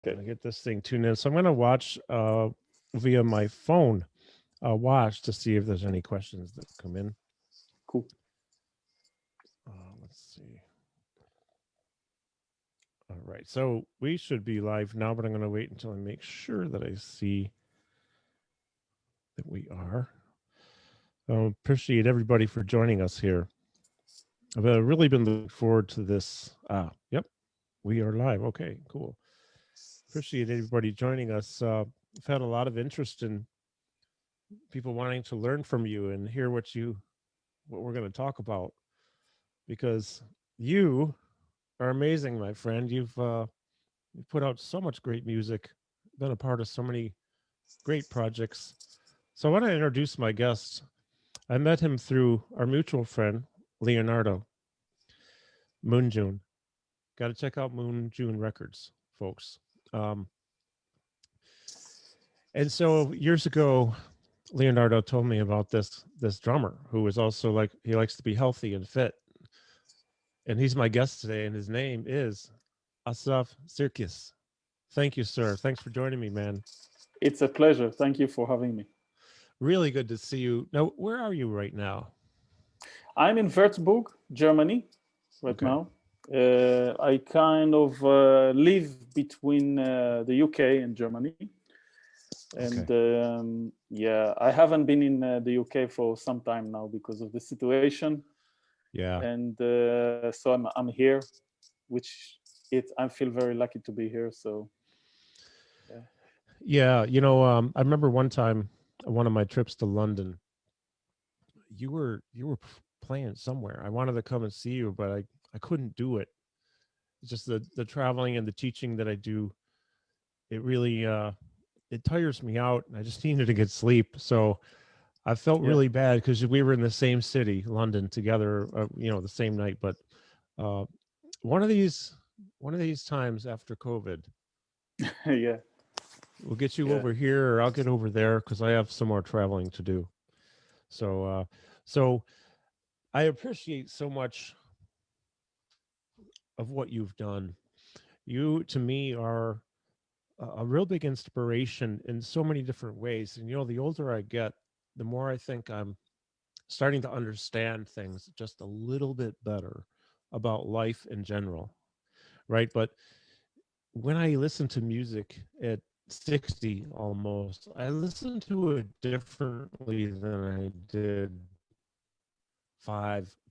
Gonna get this thing tuned in. So I'm gonna watch via my phone. Watch to see if there's any questions that come in. Cool. Let's see. All right, so we should be live now, but I'm going to wait until I make sure that I see that we are. Appreciate everybody for joining us here. I've really been looking forward to this. Yep, we are live. Okay, cool. Appreciate everybody joining us. We've had a lot of interest in people wanting to learn from you and hear what we're going to talk about, because you are amazing, my friend. You've put out so much great music, been a part of so many great projects. So I want to introduce my guest. I met him through our mutual friend, Leonardo Moon June. Got to check out Moon June Records, folks. And so years ago, Leonardo told me about this drummer who is also like, he likes to be healthy and fit. And he's my guest today, and his name is Asaf Sirkis. Thank you, sir. Thanks for joining me, man. It's a pleasure. Thank you for having me. Really good to see you. Now, where are you right now? I'm in Würzburg, Germany, right now. I kind of live between the UK and Germany. And yeah, I haven't been in the UK for some time now because of the situation. Yeah. And so I'm here, which I feel very lucky to be here. So yeah, you know, I remember one time, one of my trips to London, you were playing somewhere. I wanted to come and see you, but I couldn't do it. It's just the traveling and the teaching that I do, it really it tires me out, and I just needed to get sleep. So I felt really bad because we were in the same city, London, together, you know, the same night. But one of these times after COVID, yeah, we'll get you over here, or I'll get over there, because I have some more traveling to do. So so I appreciate so much of what you've done. You, to me, are a real big inspiration in so many different ways. And, you know, the older I get, the more I think I'm starting to understand things just a little bit better about life in general, right? But when I listen to music at 60 almost, I listen to it differently than I did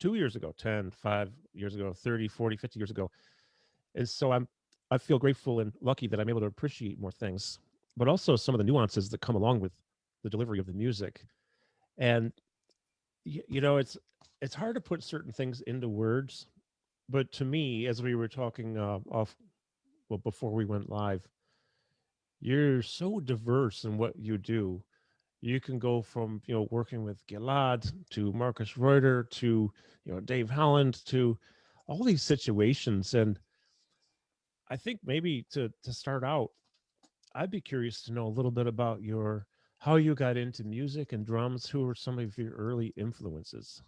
2 years ago, 10, 5 years ago, 30, 40, 50 years ago. And so I feel grateful and lucky that I'm able to appreciate more things, but also some of the nuances that come along with the delivery of the music. And you know, it's hard to put certain things into words, but to me, as we were talking before we went live, you're so diverse in what you do. You can go from, you know, working with Gilad to Marcus Reuter to, you know, Dave Holland, to all these situations. And I think maybe to start out, I'd be curious to know a little bit about how you got into music and drums. Who were some of your early influences?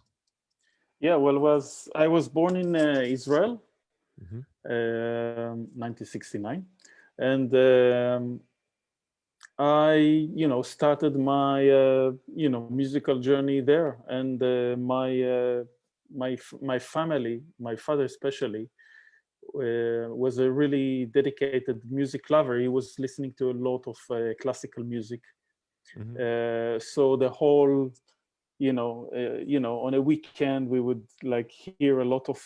Yeah, well, I was born in Israel, 1969, and I, you know, started my you know, musical journey there. And my family, my father especially, was a really dedicated music lover. He was listening to a lot of classical music. So the whole, you know, on a weekend we would like hear a lot of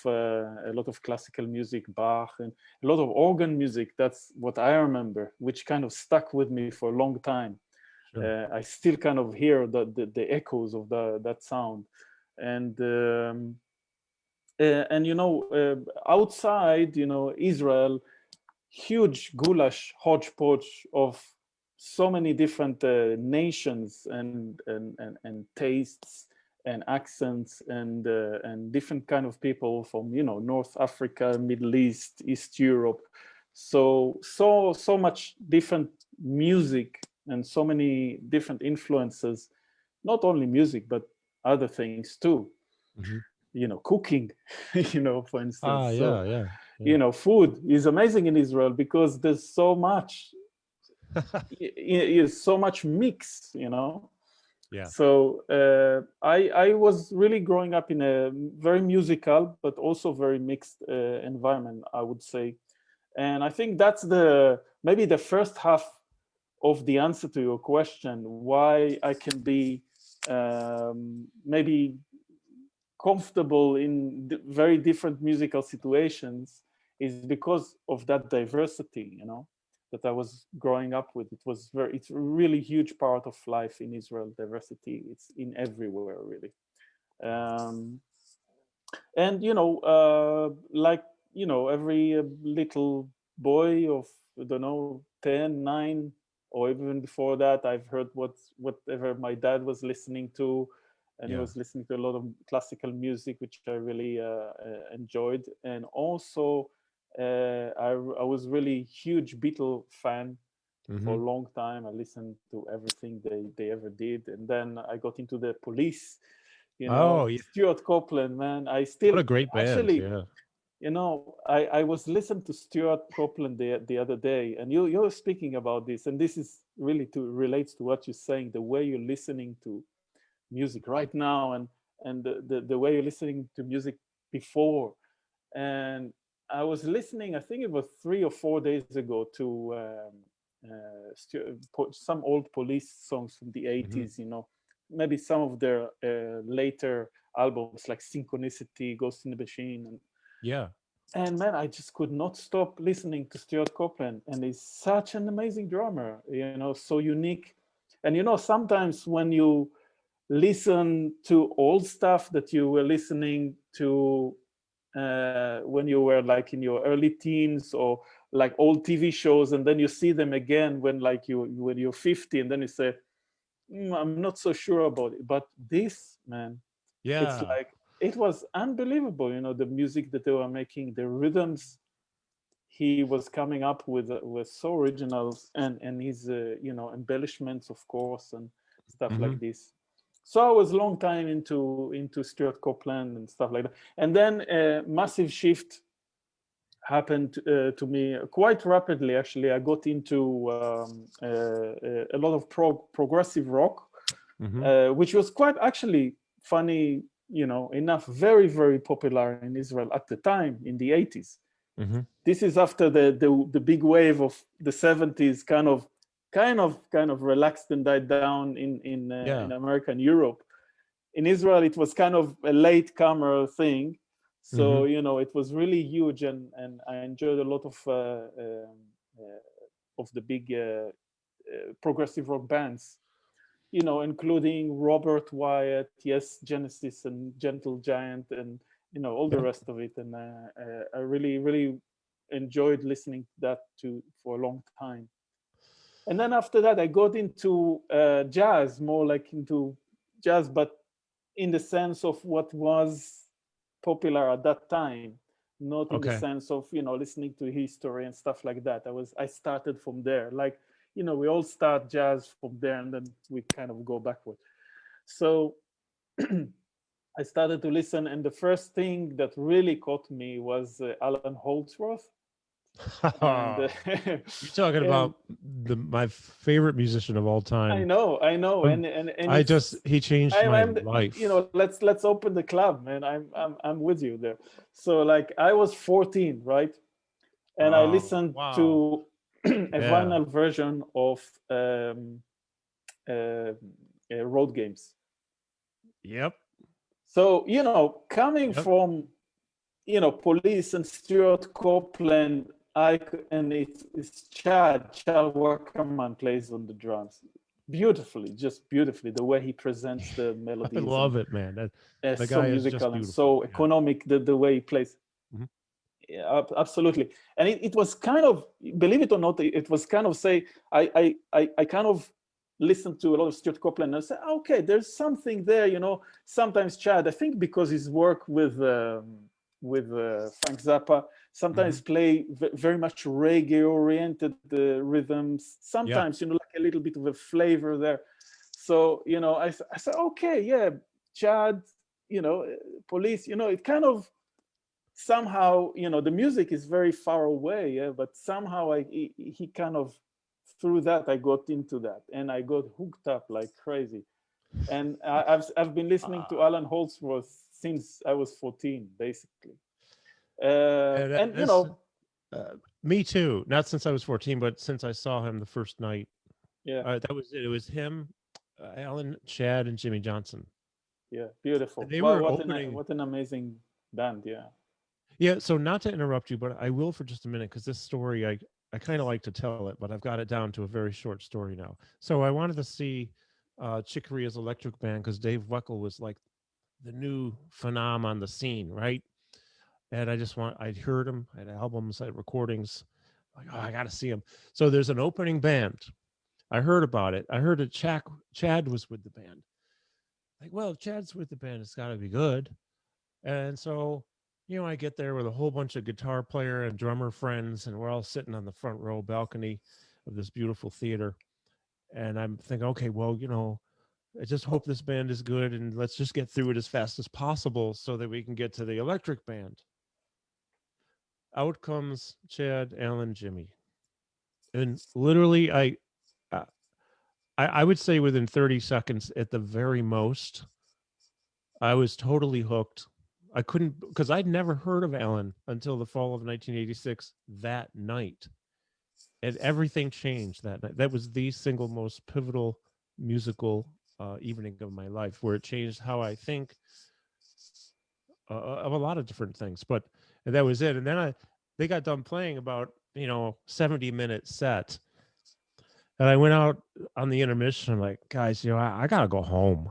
classical music, Bach, and a lot of organ music. That's what I remember, which kind of stuck with me for a long time. I still kind of hear the echoes of that sound. And you know, outside, you know, Israel, huge goulash hodgepodge of so many different nations and tastes and accents and different kind of people from, you know, North Africa, Middle East, East Europe. So much different music and so many different influences, not only music but other things too. You know, cooking, you know, for instance. Yeah. you know, food is amazing in Israel because there's so much, so much mix, you know. Yeah. So I was really growing up in a very musical, but also very mixed environment, I would say. And I think that's maybe the first half of the answer to your question, why I can be maybe comfortable in very different musical situations is because of that diversity, you know, that I was growing up with. It's a really huge part of life in Israel, diversity. It's in everywhere, really. And, you know, like, you know, every little boy of, I don't know, 10, 9, or even before that, I've heard whatever my dad was listening to, and he was listening to a lot of classical music, which I really enjoyed. And also, I was really huge Beatle fan for a long time. I listened to everything they ever did. And then I got into the Police, you know, Stuart Copeland, man. I still, what a great band. Actually, yeah. You know, I was listening to Stuart Copeland the other day, and you're speaking about this, and this is really relates to what you're saying, the way you're listening to music right now, and the way you're listening to music before. And I was listening, I think it was 3 or 4 days ago, to some old Police songs from the 80s, you know, maybe some of their later albums like Synchronicity, Ghost in the Machine, and man, I just could not stop listening to Stuart Copeland. And he's such an amazing drummer, you know, so unique. And, you know, sometimes when you listen to old stuff that you were listening to when you were like in your early teens, or like old TV shows, and then you see them again when you're 50, and then you say, I'm not so sure about it. But this, man, it's like, it was unbelievable, you know, the music that they were making, the rhythms he was coming up with were so original, and his you know, embellishments, of course, and stuff like this. So I was a long time into Stuart Copeland and stuff like that. And then a massive shift happened to me quite rapidly, actually. I got into a lot of progressive rock, which was quite actually funny, you know, enough, very, very popular in Israel at the time in the 80s. This is after the big wave of the 70s kind of relaxed and died down in America and Europe. In Israel, it was kind of a latecomer thing. So, you know, it was really huge, and I enjoyed a lot of the big progressive rock bands, you know, including Robert Wyatt, Yes, Genesis, and Gentle Giant, and, you know, all the rest of it. And I really, really enjoyed listening to that for a long time. And then after that, I got into jazz, more like into jazz, but in the sense of what was popular at that time, not in the sense of, you know, listening to history and stuff like that. I started from there. Like, you know, we all start jazz from there, and then we kind of go backward. So I started to listen, and the first thing that really caught me was Alan Holdsworth. And, you're talking about my favorite musician of all time. I know, and he changed my life. You know, let's open the club, man. I'm with you there. So like, I was 14, right, and I listened to a vinyl version of Road Games. Yep. So, you know, coming from, you know, Police and Stuart Copeland, and it's Chad Wackerman plays on the drums beautifully, just beautifully, the way he presents the melodies. I love it, man. The so guy musical is just and so economic, the way he plays. Yeah, absolutely. And it was kind of, believe it or not, it was kind of I kind of listened to a lot of Stuart Copeland and I said, okay, there's something there, you know. Sometimes Chad, I think because his work with Frank Zappa, sometimes play very much reggae-oriented rhythms. Sometimes, you know, like a little bit of a flavor there. So, you know, I said, okay, yeah, Chad, you know, Police, you know, it kind of somehow, the music is very far away, yeah, but somehow he kind of, through that, I got into that, and I got hooked up like crazy. And I've been listening to Alan Holdsworth since I was 14, basically. And me too. Not since I was 14, but since I saw him the first night. Yeah, that was it. It was him, Alan, Chad, and Jimmy Johnson. Yeah, beautiful. They Wow, were opening. What an amazing band. Yeah. Yeah. So not to interrupt you, but I will for just a minute, because this story I kind of like to tell it, but I've got it down to a very short story now. So I wanted to see Chick Corea's electric band because Dave Weckl was like the new phenom on the scene, right? And I'd heard him, I had albums, I had recordings. Like, oh, I got to see him. So there's an opening band. I heard about it. I heard that Chad was with the band. Like, well, if Chad's with the band, it's got to be good. And so, I get there with a whole bunch of guitar player and drummer friends, and we're all sitting on the front row balcony of this beautiful theater. And I'm thinking, okay, well, I just hope this band is good, and let's just get through it as fast as possible so that we can get to the electric band. Out comes Chad, Alan, Jimmy. And literally, I would say within 30 seconds at the very most, I was totally hooked. I couldn't, because I'd never heard of Alan until the fall of 1986 that night. And everything changed that night. That was the single most pivotal musical evening of my life, where it changed how I think of a lot of different things. But that was it. And then they got done playing about 70-minute set, and I went out on the intermission. I'm like, guys, I gotta go home.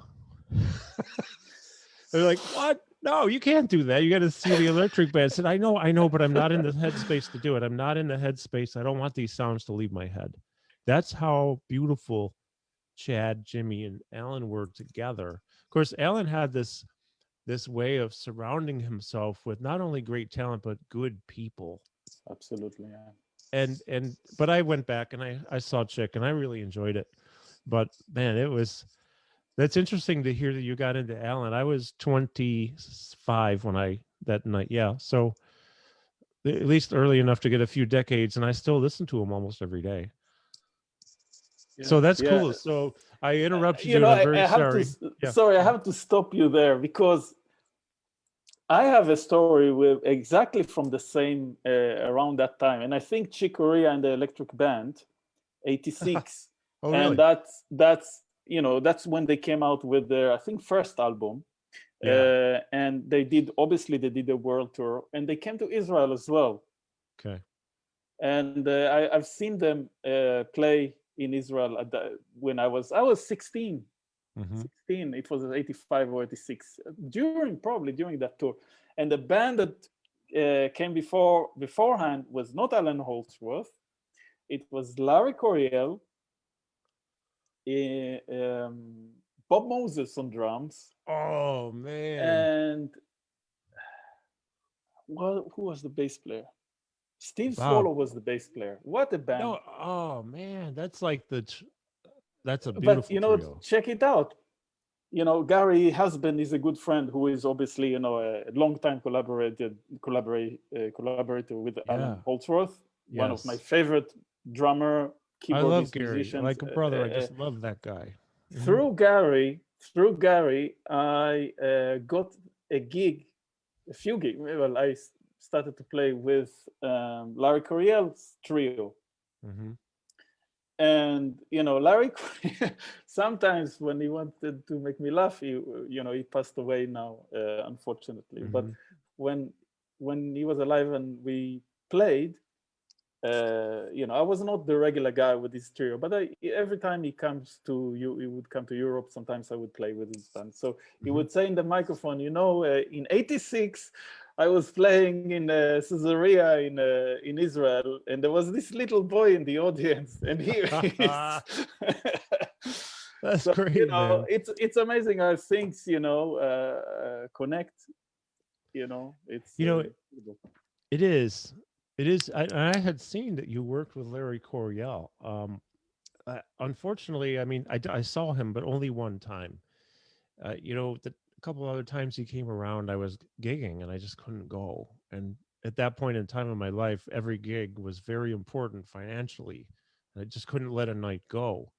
They're like, what? No, you can't do that. You got to see the electric band. I said, I know, but I'm not in the headspace to do it. I'm not in the headspace. I don't want these sounds to leave my head. That's how beautiful Chad, Jimmy, and Alan were together. Of course, Alan had this way of surrounding himself with not only great talent, but good people. Absolutely, yeah. But I went back and I saw Chick, and I really enjoyed it. But man, that's interesting to hear that you got into Alan. I was 25 that night. Yeah. So at least early enough to get a few decades, and I still listen to him almost every day. Yeah. So that's cool. So I interrupted you. I'm very sorry. Sorry, I have to stop you there, because I have a story with exactly from the same around that time, and I think Chick Corea and the Electric Band, 86. Oh, really? And that's when they came out with their, I think, first album. Yeah. And they did a world tour, and they came to Israel as well. Okay. And I've seen them play in Israel when I was 16. Mm-hmm. 16. It was 85 or 86 probably during that tour. And the band that came beforehand was not Alan Holdsworth. It was Larry Coryell, Bob Moses on drums. Oh man! And who was the bass player? Steve Swallow was the bass player. What a band! No, oh man, that's like that's a beautiful. But trio. Check it out. Gary Husband is a good friend who is obviously a long-time collaborator with Alan Holdsworth, one of my favorite drummer. I love Gary, like a brother. I just love that guy. Through Gary, I got a few gigs. Well, I started to play with Larry Coryell's trio. Mm-hmm. And Larry, sometimes when he wanted to make me laugh, he passed away now, unfortunately. Mm-hmm. But when he was alive and we played, I was not the regular guy with this trio, but every time he would come to Europe. Sometimes I would play with his band. So he would say in the microphone, in 86, I was playing in Caesarea in Israel, and there was this little boy in the audience, and that's great. Man. It's amazing how things connect. It's it is. It is. I had seen that you worked with Larry Coryell. Unfortunately, I mean, I saw him, but only one time. A couple other times he came around, I was gigging and I just couldn't go. And at that point in time in my life, every gig was very important financially. I just couldn't let a night go.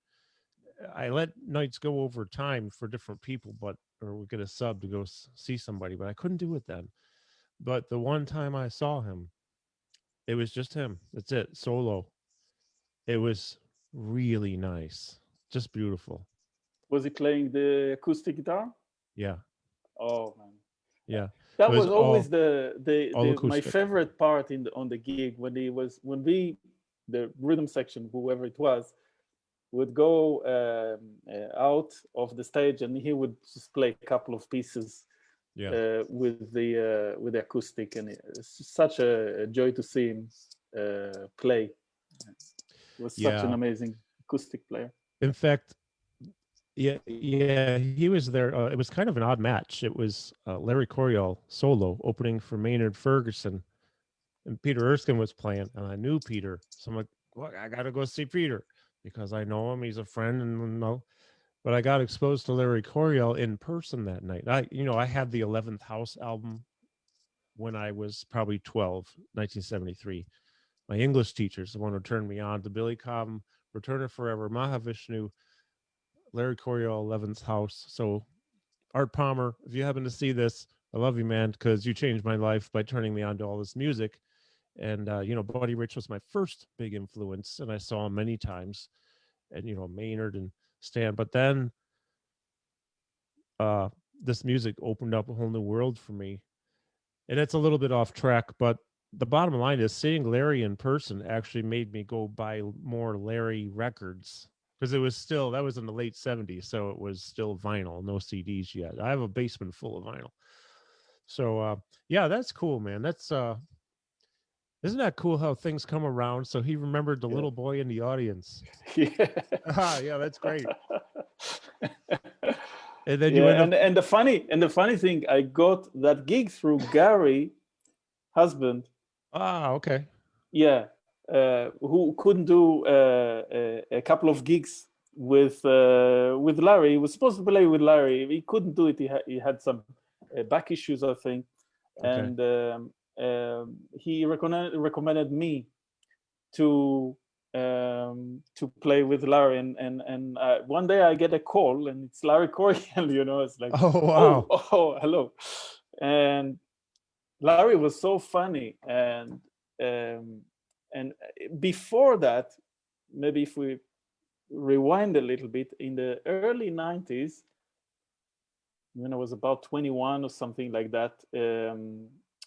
I let nights go over time for different people, or we get a sub to go see somebody, but I couldn't do it then. But the one time I saw him, it was just him. That's it, solo. It was really nice, just beautiful. Was he playing the acoustic guitar? Yeah, Oh man, yeah. that It was was always all my acoustic. favorite part on the gig when we the rhythm section, whoever it was, would go out of the stage, and he would just play a couple of pieces with the acoustic, and it's such a joy to see him play. He was such an amazing acoustic player. In fact, yeah, he was there. It was kind of an odd match. It was Larry Coryell solo opening for Maynard Ferguson, and Peter Erskine was playing, and I knew Peter, so I'm like, well, I got to go see Peter because I know him. He's a friend, and but I got exposed to Larry Coryell in person that night. I had the 11th House album when I was probably 12, 1973. My English teachers, the one who turned me on to Billy Cobham, Returner Forever, Mahavishnu, Larry Coryell, 11th House. So Art Palmer, if you happen to see this, I love you, man, because you changed my life by turning me on to all this music. And, Buddy Rich was my first big influence, and I saw him many times. And, Maynard and Stan. But then this music opened up a whole new world for me. And it's a little bit off track, but the bottom line is seeing Larry in person actually made me go buy more Larry records, because that was in the late 70s, so it was still vinyl, no CDs yet. I have a basement full of vinyl. So yeah, that's cool, man. That's isn't that cool how things come around? So he remembered the little boy in the audience. Yeah. Yeah, that's great. And then and the funny thing, I got that gig through Gary, husband. Okay. Yeah, who couldn't do a couple of gigs with Larry. He was supposed to play with Larry. He couldn't do it. He had some back issues, I think, and he recommended me to play with Larry, and one day I get a call, and it's Larry Coryell. It's like, oh wow, oh hello, and Larry was so funny, and before that, maybe if we rewind a little bit, in the early 90s, when I was about 21 or something like that,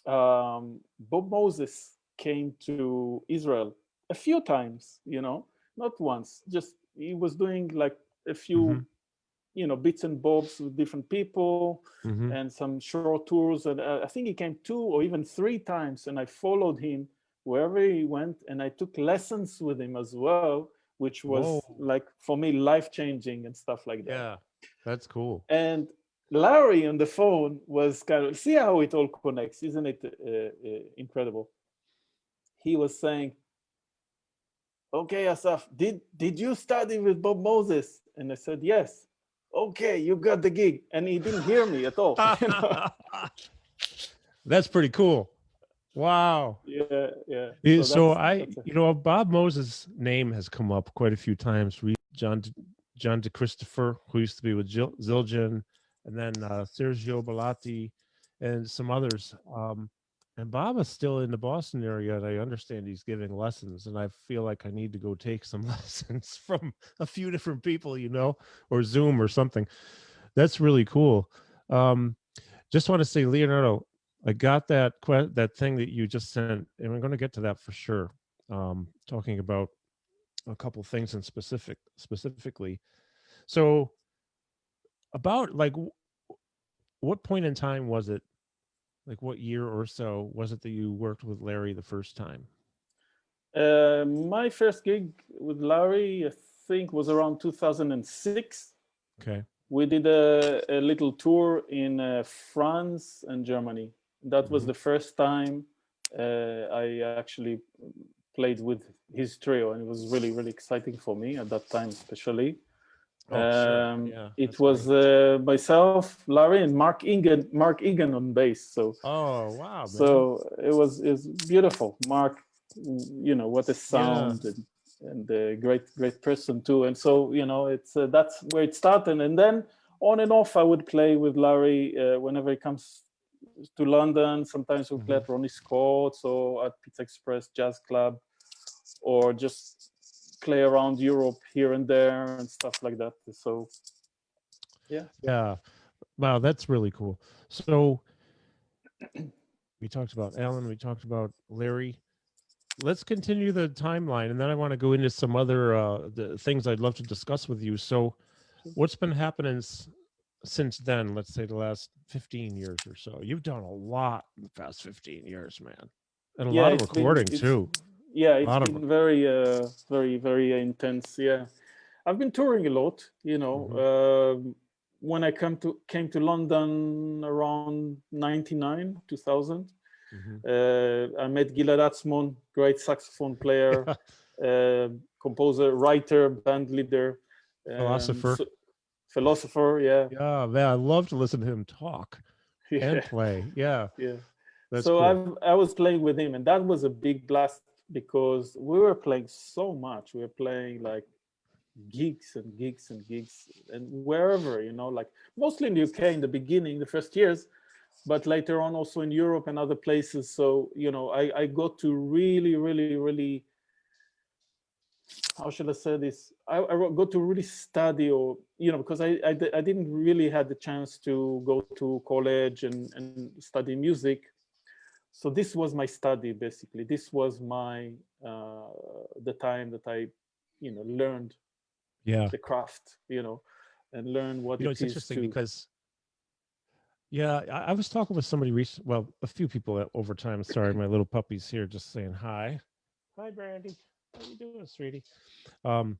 Bob Moses came to Israel a few times, not once, just he was doing like a few bits and bobs with different people and some short tours, and I think he came 2 or even 3 times, and I followed him wherever he went, and I took lessons with him as well, which was like for me life-changing and stuff like that. Yeah, that's cool. And Larry on the phone was kind of, see how it all connects, isn't it incredible? He was saying, okay, Asaf, did you study with Bob Moses? And I said, yes. Okay, you got the gig. And he didn't hear me at all. That's pretty cool. Wow. Yeah. So Bob Moses' name has come up quite a few times. John DeChristopher, who used to be with Zildjian, and then Sergio Bellotti, and some others. And Bob is still in the Boston area, and I understand he's giving lessons, and I feel like I need to go take some lessons from a few different people, or Zoom or something. That's really cool. Just want to say, Leonardo, I got that thing that you just sent, and we're going to get to that for sure. Talking about a couple things in specifically. So, about like, what point in time was it? Like, what year or so was it that you worked with Larry the first time? My first gig with Larry, I think, was around 2006. Okay. We did a little tour in France and Germany. That was the first time I actually played with his trio, and it was really, really exciting for me at that time, especially. Oh, sure. Yeah, It that's was great. myself, Larry, and Mark Egan on bass. So Oh, wow, man. so it was beautiful. Mark, what a Yeah. sound, and a great person too. And so it's that's where it started. And then on and off, I would play with Larry whenever he comes to London. Sometimes we play Hmm. at Ronnie Scott's or at Pizza Express Jazz Club, or just play around Europe here and there and stuff like that. So yeah. Yeah. Wow, that's really cool. So we talked about Alan, we talked about Larry. Let's continue the timeline, and then I want to go into some other the things I'd love to discuss with you. So, what's been happening since then? Let's say the last 15 years or so. You've done a lot in the past 15 years, man, and a Yeah, lot of recording too. A it's lot of. been very very intense. Yeah, I've been touring a lot. Mm-hmm, When I came to London around 99 2000, mm-hmm. I met Gilad Atzmon, great saxophone player, Yeah, composer, writer, band leader, philosopher. philosopher. Yeah. Yeah, man, I love to listen to him talk and Yeah. play. Yeah, Yeah. that's So cool. I was playing with him, and that was a big blast because we were playing so much. We were playing like gigs and gigs and gigs, and wherever, like mostly in the UK in the beginning, the first years, but later on also in Europe and other places. So I got to really, how should I say this? I got to really study, or because I didn't really had the chance to go to college and study music. So this was my study, basically. This was my the time that I learned Yeah, the craft, and learn what it it's is interesting to. because yeah, I was talking with somebody recent. Well, a few people over time. Sorry, my little puppy's here, just saying hi. Hi, Brandy. How you doing, sweetie? Um,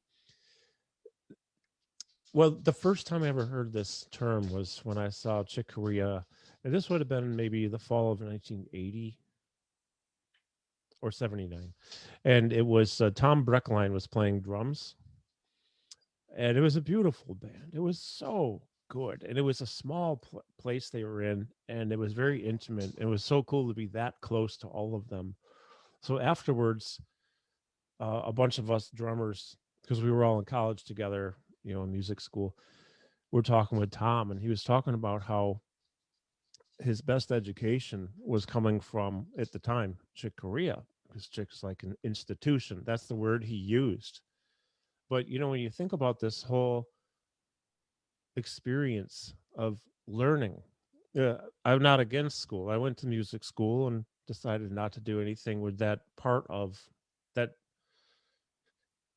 well, the first time I ever heard this term was when I saw Chick Corea, and this would have been maybe the fall of 1980 or 79, and it was Tom Breckline was playing drums, and it was a beautiful band. It was so good, and it was a small place they were in, and it was very intimate. It was so cool to be that close to all of them. So afterwards, a bunch of us drummers, because we were all in college together, in music school, we're talking with Tom, and he was talking about how his best education was coming from, at the time, Chick Corea, because Chick's like an institution. That's the word he used. But when you think about this whole experience of learning, I'm not against school. I went to music school and decided not to do anything with that part of that.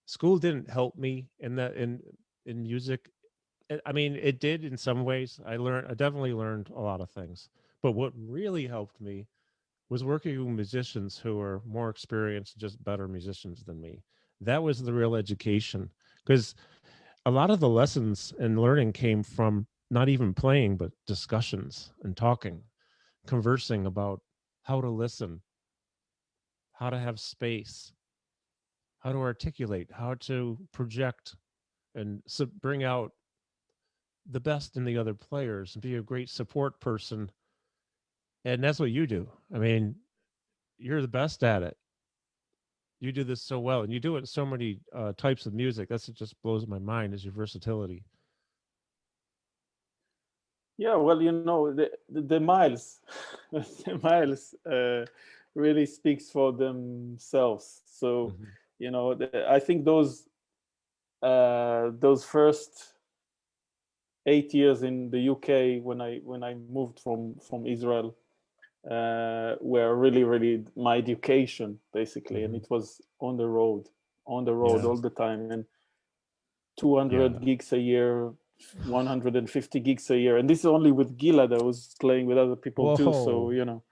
School didn't help me in that in music. I mean, it did in some ways. I definitely learned a lot of things. But what really helped me was working with musicians who are more experienced, just better musicians than me. That was the real education, because a lot of the lessons and learning came from not even playing, but discussions and talking, conversing about how to listen, how to have space, how to articulate, how to project, and bring out the best in the other players and be a great support person. And that's what you do. I mean, you're the best at it. You do this so well, and you do it in so many types of music. That's what just blows my mind, is your versatility. Yeah, well, the miles, the miles really speaks for themselves. So, Hmm. I think those first 8 years in the UK when I moved from Israel were really my education, basically, and Hmm. it was on the road Yeah, all the time, and 200 yeah. gigs a year, 150 gigs a year, and this is only with Gilad. I was playing with other people too, so Whoa,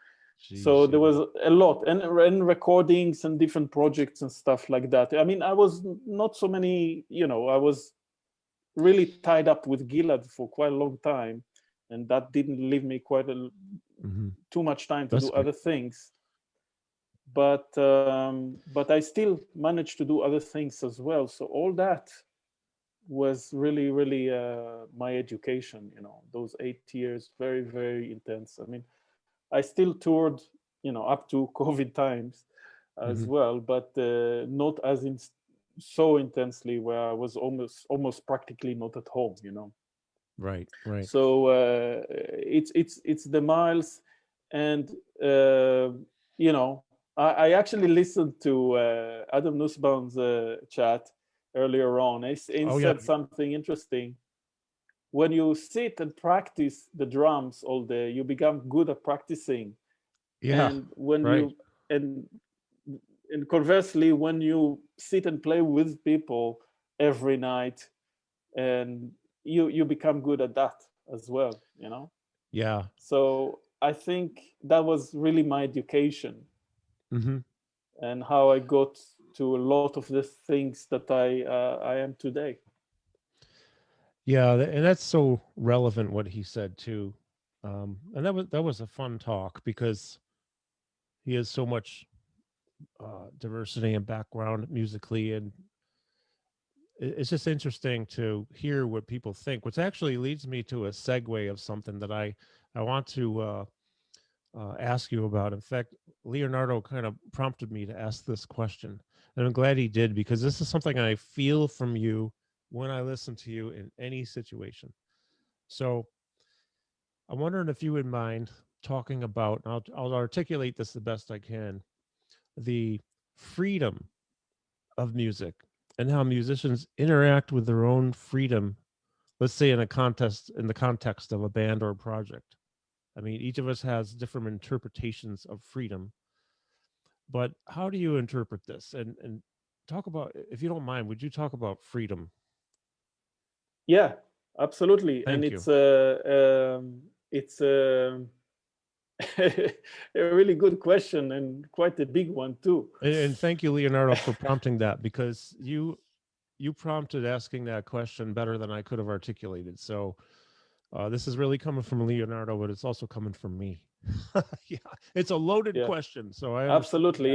so jeez, there yeah. was a lot, and recordings and different projects and stuff like that. I mean, I was not so many, I was really tied up with Gilad for quite a long time, and that didn't leave me Hmm. too much time to do That's great. other things. But I still managed to do other things as well. So all that was really, really my education. Those 8 years, very, very intense. I mean, I still toured, up to COVID times as well, but not as so intensely, where I was almost practically not at home. Right, right. So it's the miles, and I actually listened to Adam Nussbaum's chat earlier on. He said something interesting. When you sit and practice the drums all day, you become good at practicing. Yeah, and when right. you and conversely, when you sit and play with people every night, and you become good at that as well. Yeah. So I think that was really my education, and how I got to a lot of the things that I am today. Yeah, and that's so relevant what he said too. And that was a fun talk, because he has so much diversity and background musically, and it's just interesting to hear what people think, which actually leads me to a segue of something that I want to ask you about. In fact, Leonardo kind of prompted me to ask this question, and I'm glad he did, because this is something I feel from you when I listen to you in any situation. So I'm wondering if you would mind talking about, and I'll articulate this the best I can, the freedom of music and how musicians interact with their own freedom, let's say in the context of a band or a project. I mean, each of us has different interpretations of freedom, but how do you interpret this? And talk about, if you don't mind, would you talk about freedom? Yeah, absolutely. Thank And you. It's a really good question, and quite a big one too. And thank you, Leonardo, for prompting that, because you prompted asking that question better than I could have articulated. So this is really coming from Leonardo, but it's also coming from me. Yeah, it's a loaded question, so I understand. Absolutely.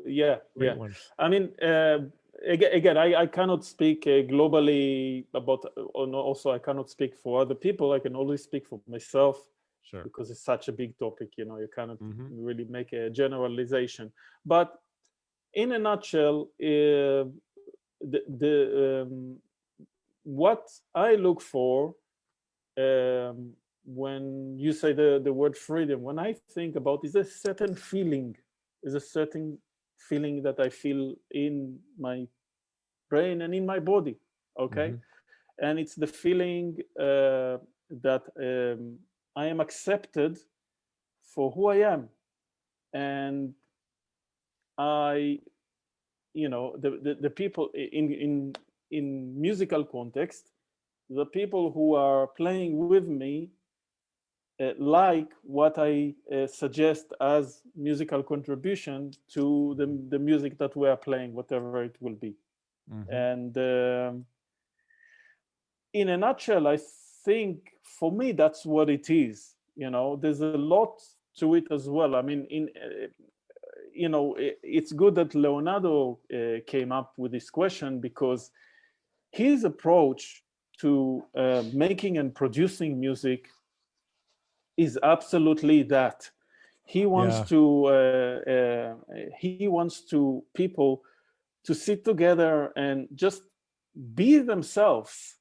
Yeah. Great one. I mean, again, I cannot speak globally about, also I cannot speak for other people. I can only speak for myself. Sure. Because it's such a big topic, you cannot really make a generalization. But in a nutshell, what I look for when you say the word freedom, when I think about, is a certain feeling, that I feel in my brain and in my body. Okay. And it's the feeling that I am accepted for who I am, and the people in musical context, the people who are playing with me like what I suggest as musical contribution to the music that we are playing, whatever it will be. And in a nutshell, I think for me that's what it is. There's a lot to it as well. I mean, it's good that Leonardo came up with this question, because his approach to making and producing music is absolutely that. He wants to people to sit together and just be themselves.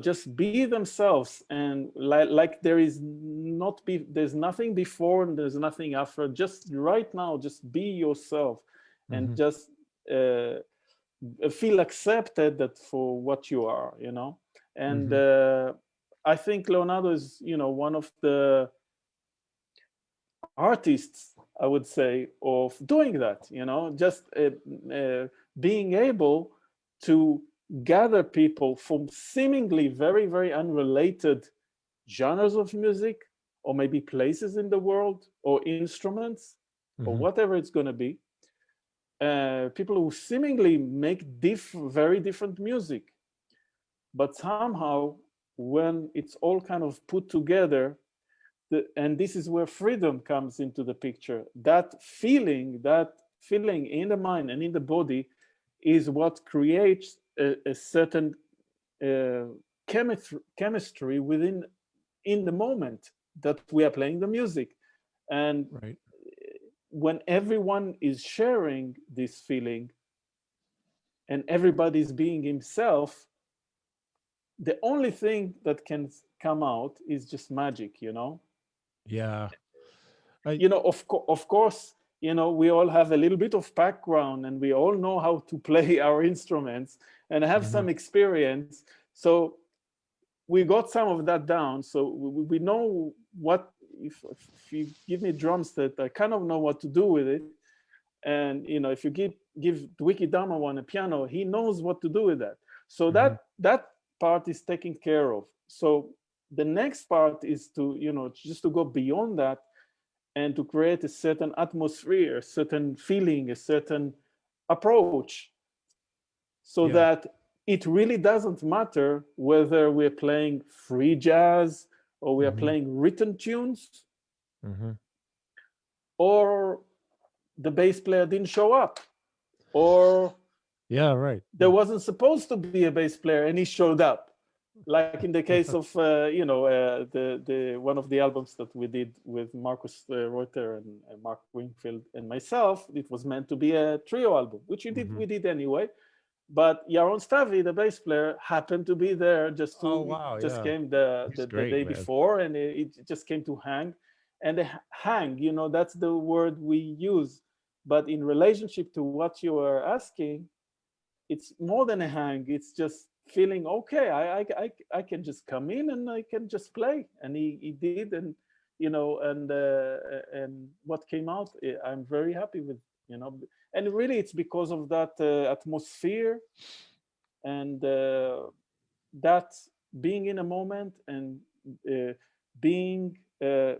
Just be themselves, and like there's nothing before and there's nothing after. Just right now, just be yourself, and just feel accepted that for what you are. And I think Leonardo is one of the artists, I would say, of doing that. Just being able to gather people from seemingly very, very unrelated genres of music, or maybe places in the world, or instruments, or whatever it's going to be. People who seemingly make very different music, but somehow when it's all kind of put together, and this is where freedom comes into the picture, that feeling in the mind and in the body is what creates a certain chemistry within in the moment that we are playing the music. And Right. when everyone is sharing this feeling and everybody's being himself, the only thing that can come out is just magic, you know. Yeah. Of course, we all have a little bit of background and we all know how to play our instruments and have some experience. So we got some of that down. So we know what, if you give me drums that I kind of know what to do with it. And, if you give Dwiki Damawan a piano, he knows what to do with that. So that part is taken care of. So the next part is to, just to go beyond that and to create a certain atmosphere, a certain feeling, a certain approach, so that it really doesn't matter whether we're playing free jazz or we are playing written tunes, or the bass player didn't show up, or there wasn't supposed to be a bass player and he showed up. Like in the case of the one of the albums that we did with Marcus Reuter and Mark Wingfield and myself, it was meant to be a trio album, which we did anyway. But Yaron Stavi, the bass player, happened to be there just came the day before, and it just came to hang. And the hang, that's the word we use. But in relationship to what you are asking, it's more than a hang. It's just feeling okay. I can just come in and I can just play, and he did, and and what came out, I'm very happy with, and really it's because of that atmosphere and that being in a moment and being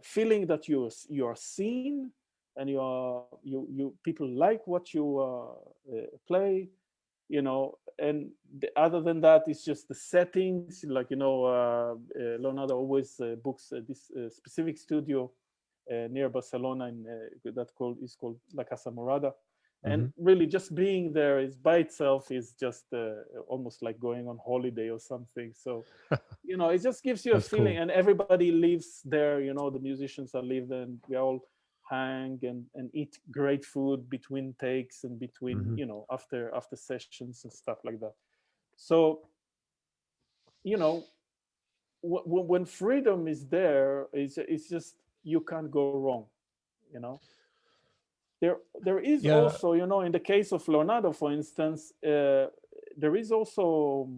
feeling that you are seen and you people like what you play, and other than that, it's just the settings. Like Leonardo always books this specific studio near Barcelona, and is called La Casa Morada. And really, just being there is by itself is just almost like going on holiday or something. So, it just gives you a feeling, and everybody lives there. The musicians are live there, and we all hang and eat great food between takes and between after sessions and stuff like that. So when freedom is there, it's just you can't go wrong. you know there is also, in the case of Leonardo, for instance, there is also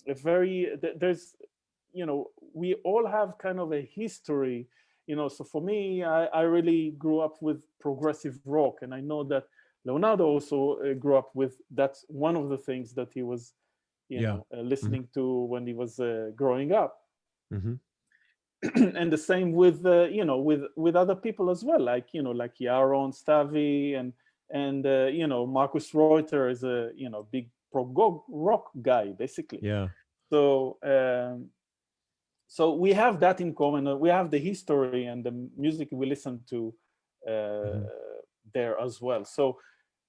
a very there's we all have kind of a history. So for me, I really grew up with progressive rock, and I know that Leonardo also grew up with, that's one of the things that he was listening to when he was growing up. And the same with with other people as well, like like Yaron Stavi and Marcus Reuter is a big prog rock guy, basically. So so we have that in common. We have the history and the music we listen to there as well. So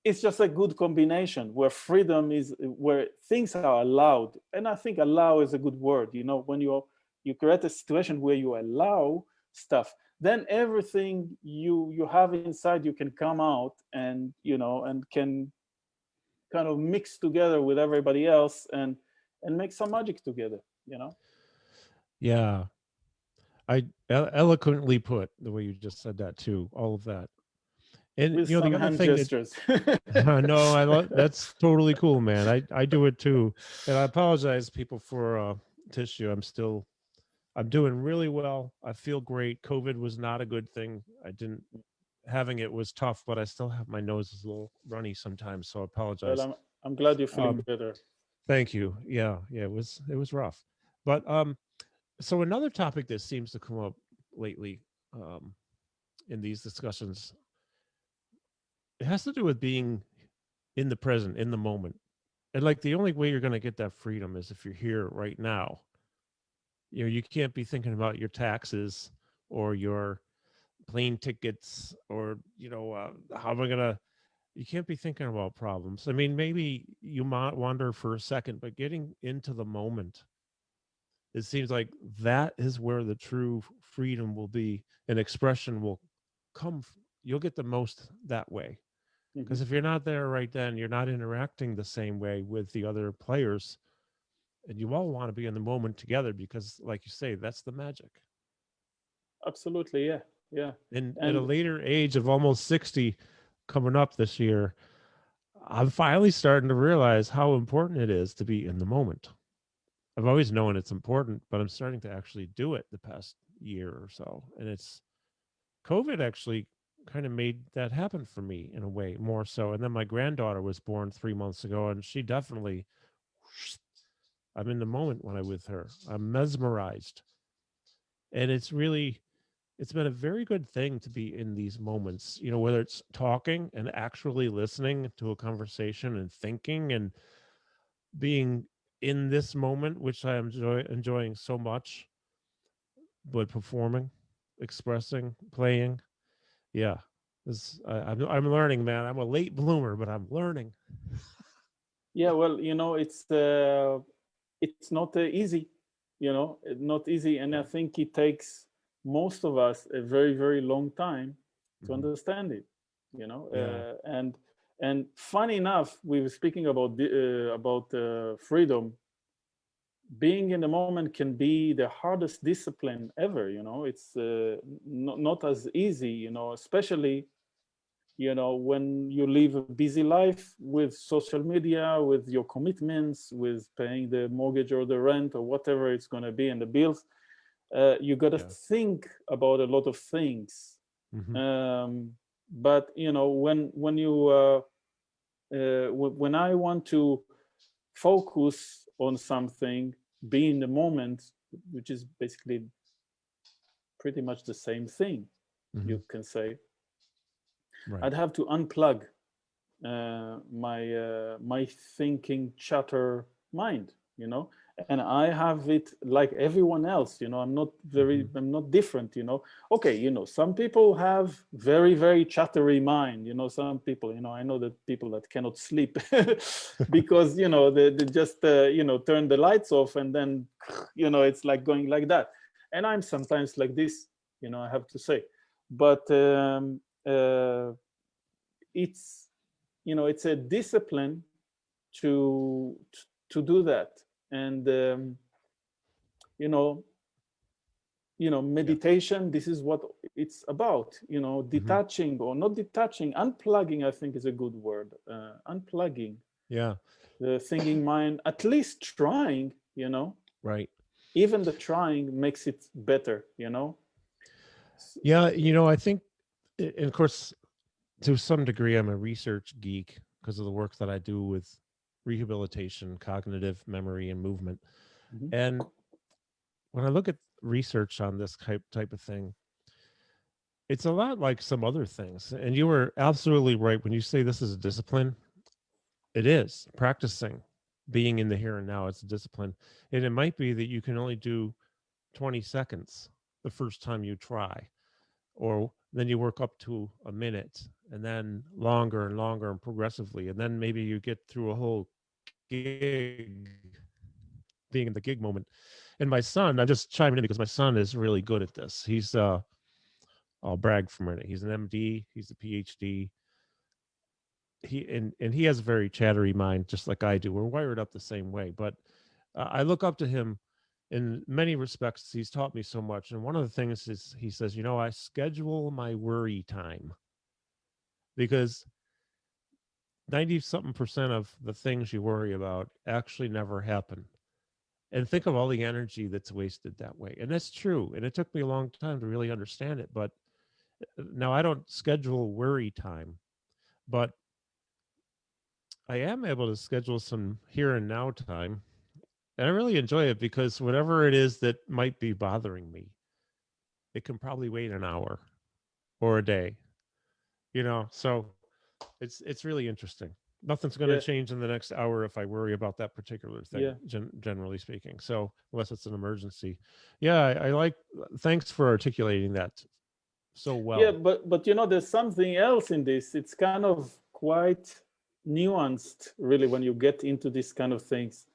it's just a good combination where freedom is, where things are allowed. And I think allow is a good word. When you create a situation where you allow stuff, then everything you have inside you can come out, and and can kind of mix together with everybody else and make some magic together. Yeah. I eloquently put the way you just said that too, all of that. And with the some other hand thing gestures. no, that's totally cool, man. I do it too. And I apologize, people, for tissue. I'm doing really well. I feel great. COVID was not a good thing. Having it was tough, but I still have, my nose is a little runny sometimes, so I apologize. Well, I'm glad you're feeling better. Thank you. Yeah, it was rough. But so another topic that seems to come up lately in these discussions, it has to do with being in the present, in the moment. And like the only way you're going to get that freedom is if you're here right now. You can't be thinking about your taxes or your plane tickets, or how am I going to you can't be thinking about problems. I mean, maybe you might wander for a second, but getting into the moment, it seems like that is where the true freedom will be and expression will come. You'll get the most that way. Mhm. Because if you're not there right then, you're not interacting the same way with the other players. And you all want to be in the moment together because, like you say, that's the magic. Absolutely, yeah, yeah. And at a And later age of almost 60 coming up this year, I'm finally starting to realize how important it is to be in the moment. I've always known it's important, but I'm starting to actually do it the past year or so. And it's COVID actually kind of made that happen for me in a way more so. And then my granddaughter was born 3 months ago, and she definitely, I'm in the moment when I'm with her. I'm mesmerized. And it's been a very good thing to be in these moments, whether it's talking and actually listening to a conversation and thinking and being in this moment, which I am enjoying so much, but performing, expressing, playing. Yeah. I'm learning, man. I'm a late bloomer, but I'm learning. yeah, well, it's not easy, not easy, and I Yeah. think it takes most of us a very, very long time to Hmm. understand it, Yeah. and funny enough, we were speaking about freedom. Being in the moment can be the hardest discipline ever. It's not as easy, especially when you live a busy life with social media, with your commitments, with paying the mortgage or the rent or whatever it's going to be, and the bills. You got to Yeah. think about a lot of things. Hmm. But when you when I want to focus on something, be in the moment, which is basically pretty much the same thing, Hmm. you can say, Right. I'd have to unplug my thinking chatter mind, and I have it like everyone else. Hmm. I'm not different. Okay, some people have very, very chattery mind. Some people, I know that people that cannot sleep because they just turn the lights off, and then it's like going like that. And I'm sometimes like this, I have to say. But it's it's a discipline to do that. And you know Yeah. meditation, this is what it's about. Hmm. Detaching, or not detaching, unplugging, I think, is a good word. Unplugging Yeah. the thinking mind, at least trying. Right. Even the trying makes it better. Yeah. I think, and of course, to some degree, I'm a research geek because of the work that I do with rehabilitation, cognitive memory, and movement. Mhm. And when I look at research on this type of thing, it's a lot like some other things. And you were absolutely right when you say this is a discipline. It is practicing being in the here and now. It's a discipline. And it might be that you can only do 20 seconds the first time you try, or then you work up to a minute and then longer and longer and progressively. And then maybe you get through a whole gig being in the gig moment. And my son, I'm just chiming in because my son is really good at this. I'll brag for a minute. He's an MD, he's a PhD. And he has a very chattery mind, just like I do. We're wired up the same way, but I look up to him in many respects. He's taught me so much, and one of the things is he says, I schedule my worry time because 90 something percent of the things you worry about actually never happen. And think of all the energy that's wasted that way. And that's true. And it took me a long time to really understand it. But now I don't schedule worry time, but I am able to schedule some here and now time. And I really enjoy it because whatever it is that might be bothering me, it can probably wait an hour or a day, So it's really interesting. Nothing's going to Yeah, change in the next hour if I worry about that particular thing, yeah, generally speaking. So unless it's an emergency, yeah, I like. Thanks for articulating that so yeah. well. But there's something else in this. It's kind of quite nuanced, really, when you get into these kind of things.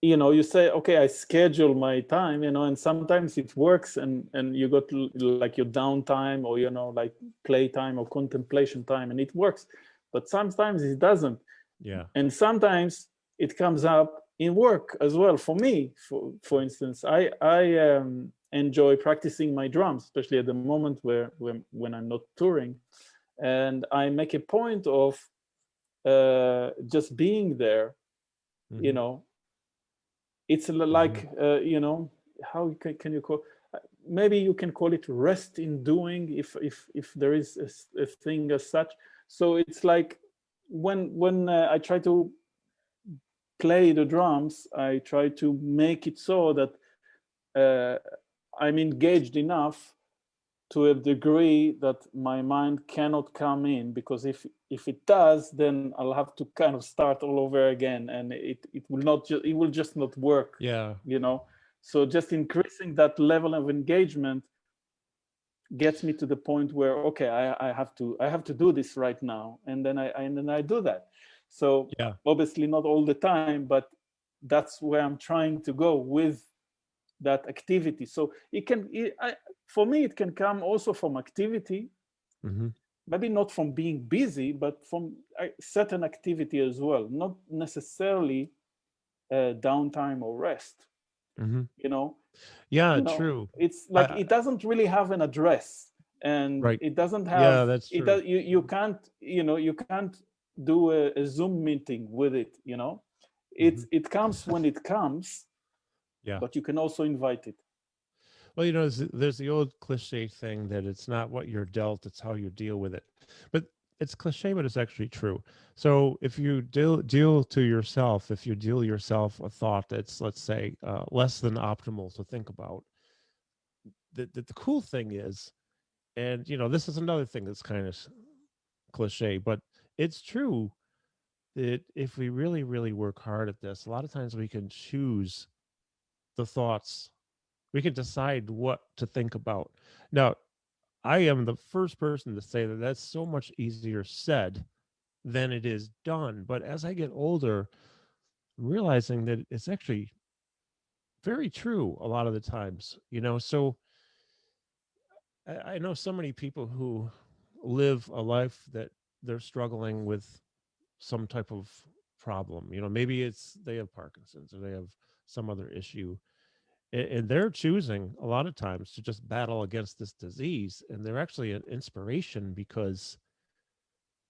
You know, you say, okay, I schedule my time, you know, and sometimes it works, and you got like your downtime, or, you know, like playtime or contemplation time, and it works. But sometimes it doesn't. Yeah. And sometimes it comes up in work as well. For me, for instance, I enjoy practicing my drums, especially at the moment when I'm not touring, and I make a point of just being there. You know, it's like you know, how can you call? Maybe you can call it rest in doing, if there is a thing as such. So it's like when I try to play the drums, I try to make it so that I'm engaged enough to a degree that my mind cannot come in, because if it does, then I'll have to kind of start all over again, and it will just not work. Yeah. You know, so just increasing that level of engagement gets me to the point where, okay, I have to do this right now, and then I do that. So yeah, obviously not all the time, but that's where I'm trying to go with that activity. So for me, it can come also from activity, maybe not from being busy, but from a certain activity as well, not necessarily downtime or rest. You know, yeah, true. it's like it doesn't really have an address, and Right. it doesn't have. Yeah, that's it true. does, you can't, you can't do a Zoom meeting with it. You know, it comes when it comes. Yeah. But you can also invite it. Well, you know, there's the old cliche thing that it's not what you're dealt, it's how you deal with it. But it's cliche, but it's actually true. So if you deal to yourself, if you deal yourself a thought that's, let's say, less than optimal to think about, the cool thing is, and you know, this is another thing that's kind of cliche, but it's true that if we really, really work hard at this, a lot of times we can choose the thoughts. We can decide what to think about. Now, I am the first person to say that that's so much easier said than it is done. But as I get older, I'm realizing that it's actually very true a lot of the times, you know. So I know so many people who live a life that they're struggling with some type of problem. You know, maybe it's they have Parkinson's or they have some other issue, and they're choosing a lot of times to just battle against this disease, and they're actually an inspiration because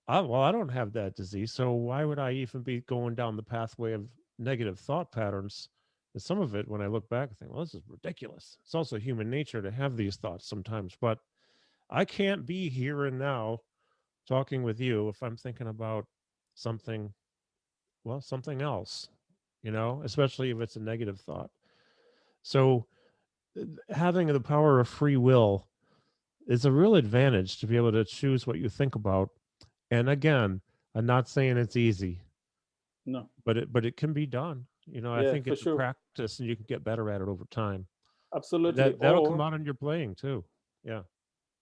I don't have that disease, so why would I even be going down the pathway of negative thought patterns? And some of it, when I look back, I think, well, this is ridiculous. It's also human nature to have these thoughts sometimes, but I can't be here and now talking with you if I'm thinking about something, well, something else, you know, especially if it's a negative thought. So having the power of free will is a real advantage to be able to choose what you think about. And again, I'm not saying it's easy. No. But it can be done. You know, I Yeah, think for it's a sure. practice and you can get better at it over time. Absolutely. That'll come out in your playing too. Yeah.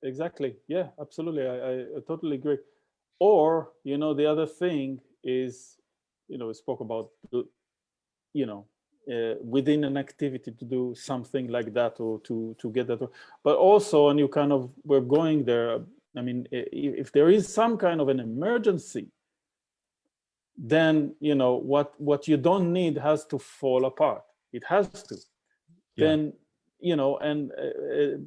Exactly. Yeah, absolutely. I totally agree. Or, you know, the other thing is, you know, we spoke about, you know, within an activity to do something like that, or to get that. But also, and you kind of were going there, I mean, if there is some kind of an emergency, then, you know, what you don't need has to fall apart. It has to. Yeah. Then, you know, and,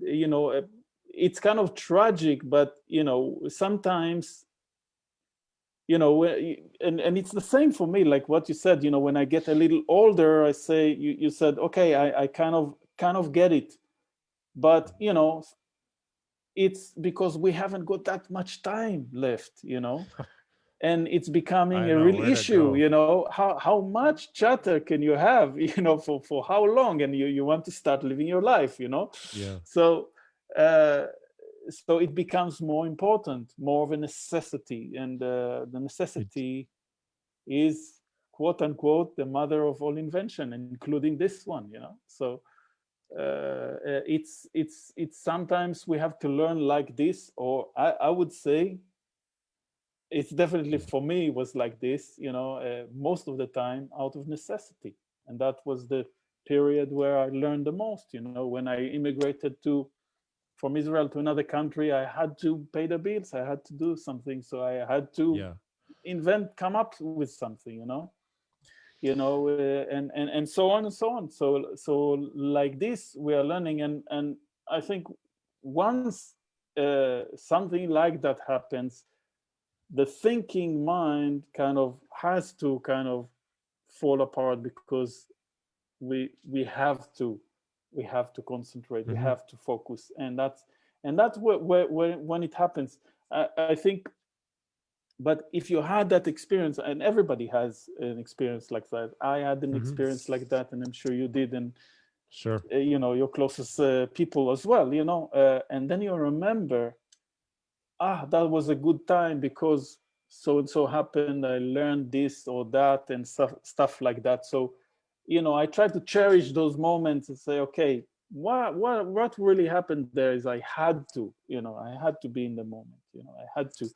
you know, it's kind of tragic, but, you know, sometimes, you know, and it's the same for me, like what you said, you know, when I get a little older, I say, you said, okay, I kind of get it. But, you know, it's because we haven't got that much time left, you know. And it's becoming I a know real where to issue, go. you know, how much chatter can you have, you know, for how long, and you want to start living your life, you know. Yeah. So so it becomes more important, more of a necessity, and the necessity is, quote unquote, the mother of all invention, including this one, you know. So it's sometimes we have to learn like this, or I would say it's definitely for me was like this, most of the time out of necessity. And that was the period where I learned the most. When I immigrated from Israel to another country, I had to pay the bills. I had to do something. So I had to Yeah. come up with something, and so on and so on. So like this, we are learning. And I think once something like that happens, the thinking mind kind of has to kind of fall apart, because we have to concentrate, we Hmm. have to focus. And that's when it happens, I think. But if you had that experience, and everybody has an experience like that, I had an Hmm. experience like that, and I'm sure you did, and Sure. your closest people as well, and then you remember, that was a good time because so and so happened, I learned this or that, and stuff like that. So I try to cherish those moments and say, okay, what really happened there is I had to, I had to be in the moment. I had to,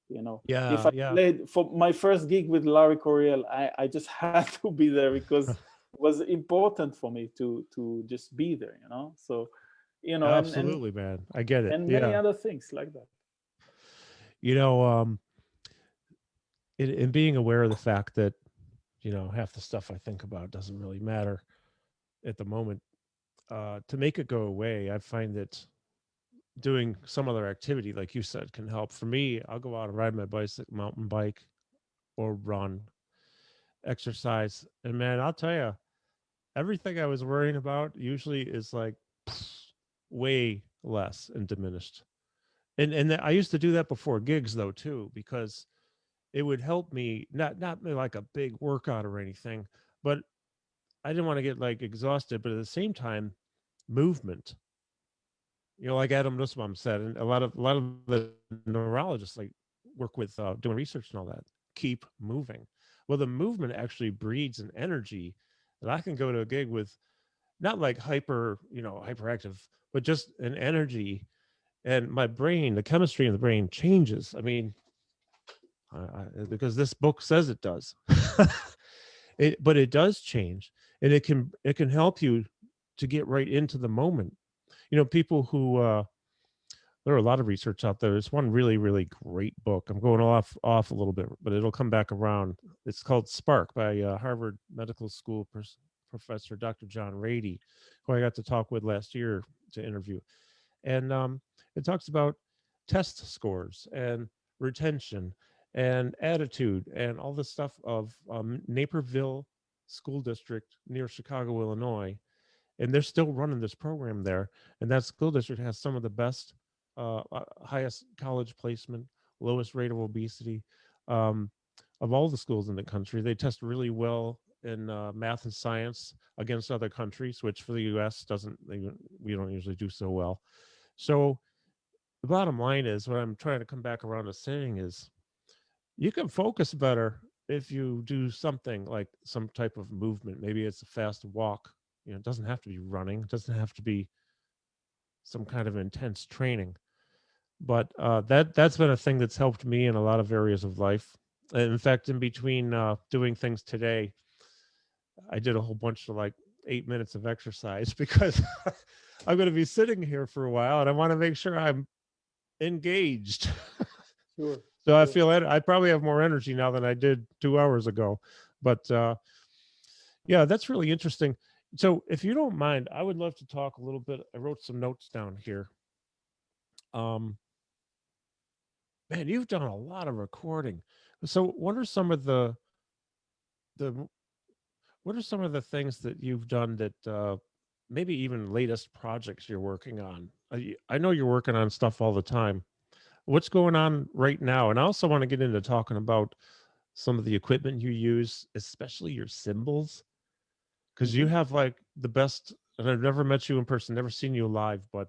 if Yeah. I Yeah. played for my first gig with Larry Coryell, I just had to be there because it was important for me to just be there, so and Absolutely, man. I get it. many Yeah. other things like that. You know, in being aware of the fact that, half the stuff I think about doesn't really matter at the moment, to make it go away, I find that doing some other activity, like you said, can help. For me, I'll go out and ride my bicycle, mountain bike, or run, exercise. And man, I'll tell you, everything I was worrying about usually is like way less and diminished. And I used to do that before gigs though too, because it would help me, not like a big workout or anything, but I didn't want to get like exhausted, but at the same time, movement. Like Adam Nussbaum said, and a lot of the neurologists like work with doing research and all that. Keep moving. Well, the movement actually breeds an energy that I can go to a gig with, not like hyperactive, but just an energy, and my brain, the chemistry in the brain changes. I mean, because this book says it does. But it does change, and it can help you to get right into the moment. People who there are a lot of research out there. There's one really, really great book. I'm going off a little bit, but it'll come back around. It's called Spark by Harvard Medical School professor Dr. John Rady, who I got to talk with last year to interview. And it talks about test scores and retention and attitude and all the stuff of Naperville School District near Chicago, Illinois. And they're still running this program there. And that school district has some of the best, highest college placement, lowest rate of obesity, um, of all the schools in the country. They test really well in math and science against other countries, which for the U.S. doesn't. We don't usually do so well. So the bottom line is, what I'm trying to come back around to saying is, you can focus better if you do something like some type of movement. Maybe it's a fast walk. It doesn't have to be running. It doesn't have to be some kind of intense training. But that's been a thing that's helped me in a lot of areas of life. And in fact, in between doing things today, I did a whole bunch of like 8 minutes of exercise because I'm going to be sitting here for a while, and I want to make sure I'm engaged. Sure, So I sure. feel I probably have more energy now than I did 2 hours ago. But yeah, that's really interesting. So if you don't mind, I would love to talk a little bit. I wrote some notes down here. Um, Man, you've done a lot of recording. So the what are some of the things that you've done that maybe even latest projects you're working on? I know you're working on stuff all the time. What's going on right now? And I also want to get into talking about some of the equipment you use, especially your cymbals, because you Hmm. have like the best. And I've never met you in person, never seen you live, but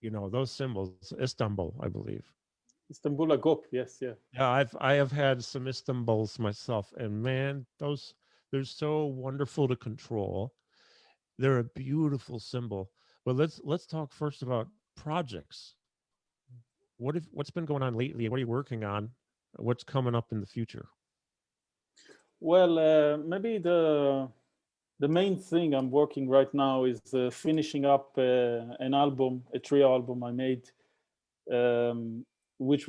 those cymbals, Istanbul, I believe. Istanbul Agop, yes, yeah. Yeah, I have had some Istanbuls myself, and man, they're so wonderful to control. They're a beautiful symbol. But let's talk first about projects. what's been going on lately? What are you working on? What's coming up in the future? Well, maybe the main thing I'm working right now is finishing up an album, a trio album I made, which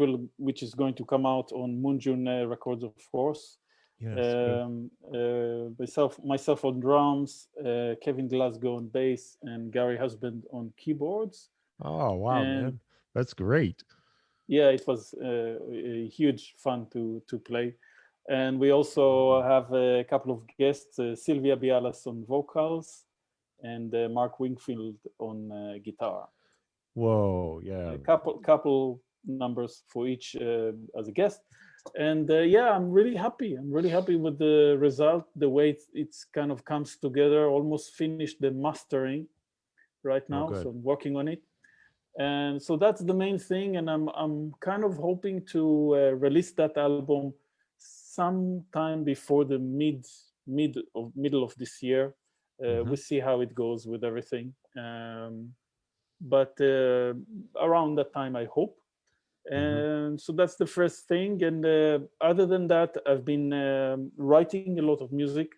is going to come out on Moonjune Records, of course. Yes. Myself on drums, Kevin Glasgow on bass, and Gary Husband on keyboards. Oh wow, And man, that's great. yeah, it was a huge fun to play. And we also have a couple of guests, Sylvia Bialas on vocals and Mark Wingfield on guitar. Whoa, yeah. A couple numbers for each as a guest. And yeah, I'm really happy. I'm really happy with the result, the way it's kind of comes together. Almost finished the mastering right now, so I'm working on it. And so that's the main thing. And I'm kind of hoping to release that album sometime before the middle of this year. We'll see how it goes with everything. But around that time, I hope. And so that's the first thing. And other than that, I've been writing a lot of music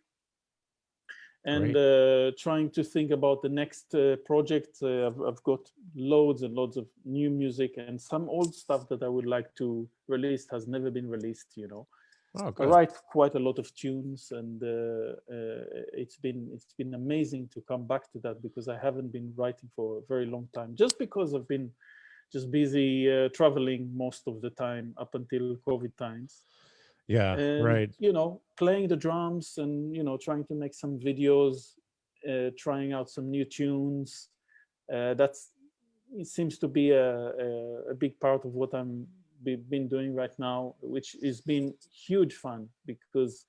and trying to think about the next project. I've got loads and loads of new music, and some old stuff that I would like to release has never been released, you know. Oh, I write quite a lot of tunes, and it's been amazing to come back to that, because I haven't been writing for a very long time, just because I've been just busy traveling most of the time up until COVID times. Yeah, and, you know, playing the drums and, you know, trying to make some videos, trying out some new tunes. It seems to be a big part of what I'm been doing right now, which has been huge fun, because,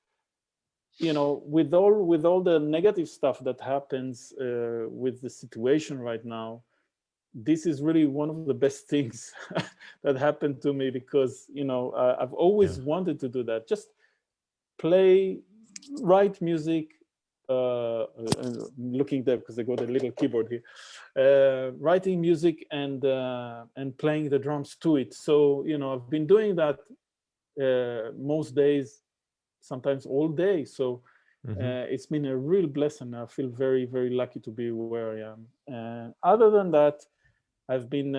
you know, with all the negative stuff that happens with the situation right now, this is really one of the best things that happened to me, because, you know, I've always wanted to do that. Just write music. Looking there because I got a little keyboard here. Writing music and playing the drums to it. So, you know, I've been doing that most days, sometimes all day. So it's been a real blessing. I feel very, very lucky to be where I am. Other than that, I've been,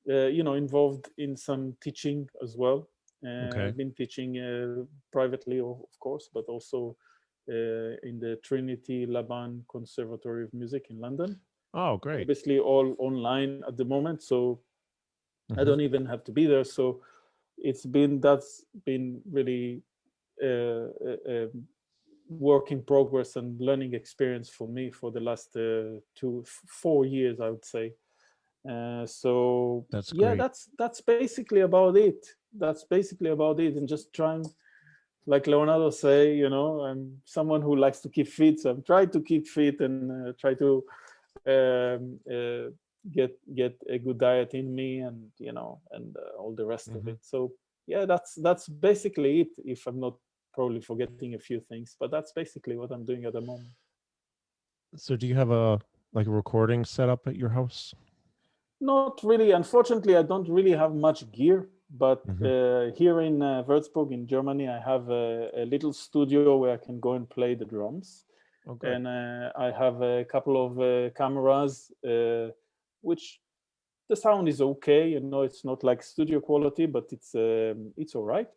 you know, involved in some teaching as well. I've been teaching privately, of course, but also in the Trinity Laban Conservatory of Music in London. Oh, great. Obviously all online at the moment, so I don't even have to be there. So that's been really work in progress and learning experience for me for the last 4 years, I would say. So that's yeah, great. that's basically about it. And just trying, like Leonardo say, you know, I'm someone who likes to keep fit, so I'm trying to keep fit and try to get a good diet in me, and, you know, and all the rest of it. So yeah, that's basically it, if I'm not probably forgetting a few things, but that's basically what I'm doing at the moment. So do you have a recording set up at your house? Not really. Unfortunately, I don't really have much gear, but here in Würzburg in Germany, I have a little studio where I can go and play the drums. And I have a couple of cameras, which the sound is okay. You know, it's not like studio quality, but it's all right.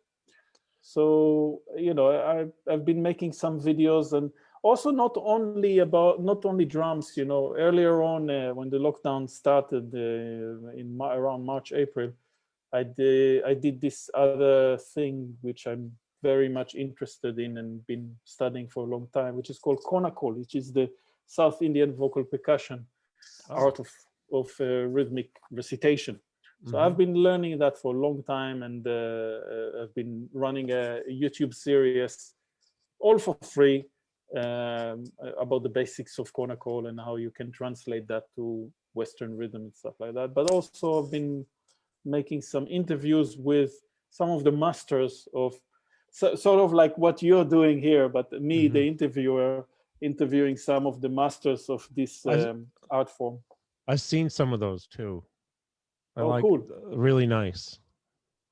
So, you know, I've been making some videos, and also not only drums. You know, earlier on when the lockdown started around March, April, I did this other thing which I'm very much interested in and been studying for a long time, which is called konakol, which is the South Indian vocal percussion art of rhythmic recitation. So I've been learning that for a long time, and I've been running a YouTube series, all for free, about the basics of konakol and how you can translate that to Western rhythm and stuff like that. But also I've been making some interviews with some of the masters of sort of like what you're doing here, but me, the interviewer, interviewing some of the masters of this art form. I've seen some of those too. I Oh, like cool. really nice.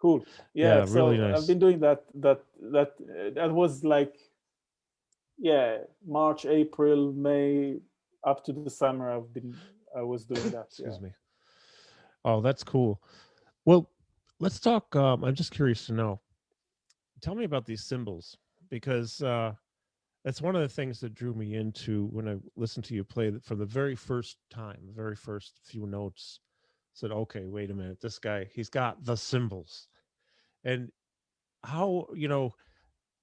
Cool. Yeah, Yeah. really So I've nice. been doing that. That was like, yeah, March, April, May, up to the summer. I was doing that. Yeah. Excuse me. Oh, that's cool. Well, let's talk. I'm just curious to know. Tell me about these symbols because that's one of the things that drew me into when I listened to you play for the very first time, the very first few notes. Said, okay, wait a minute, this guy, he's got the symbols. And how,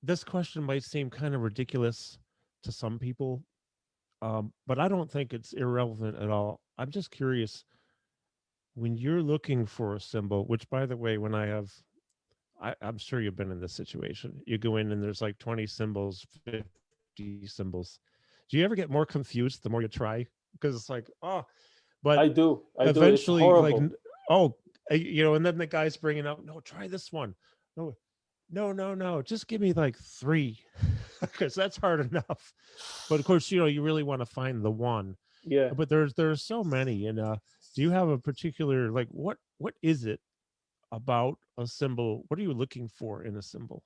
this question might seem kind of ridiculous to some people, but I don't think it's irrelevant at all. I'm just curious when you're looking for a symbol, which, by the way, I'm sure you've been in this situation. You go in and there's like 20 symbols, 50 symbols. Do you ever get more confused the more you try? Because it's like, oh, but I do. It's eventually, like, horrible. oh, and then the guy's bringing up, no, try this one. No, no, just give me like three, because that's hard enough. But of course, you really want to find the one. Yeah. But there's so many. And do you have a particular, like, what is it about a symbol? What are you looking for in a symbol?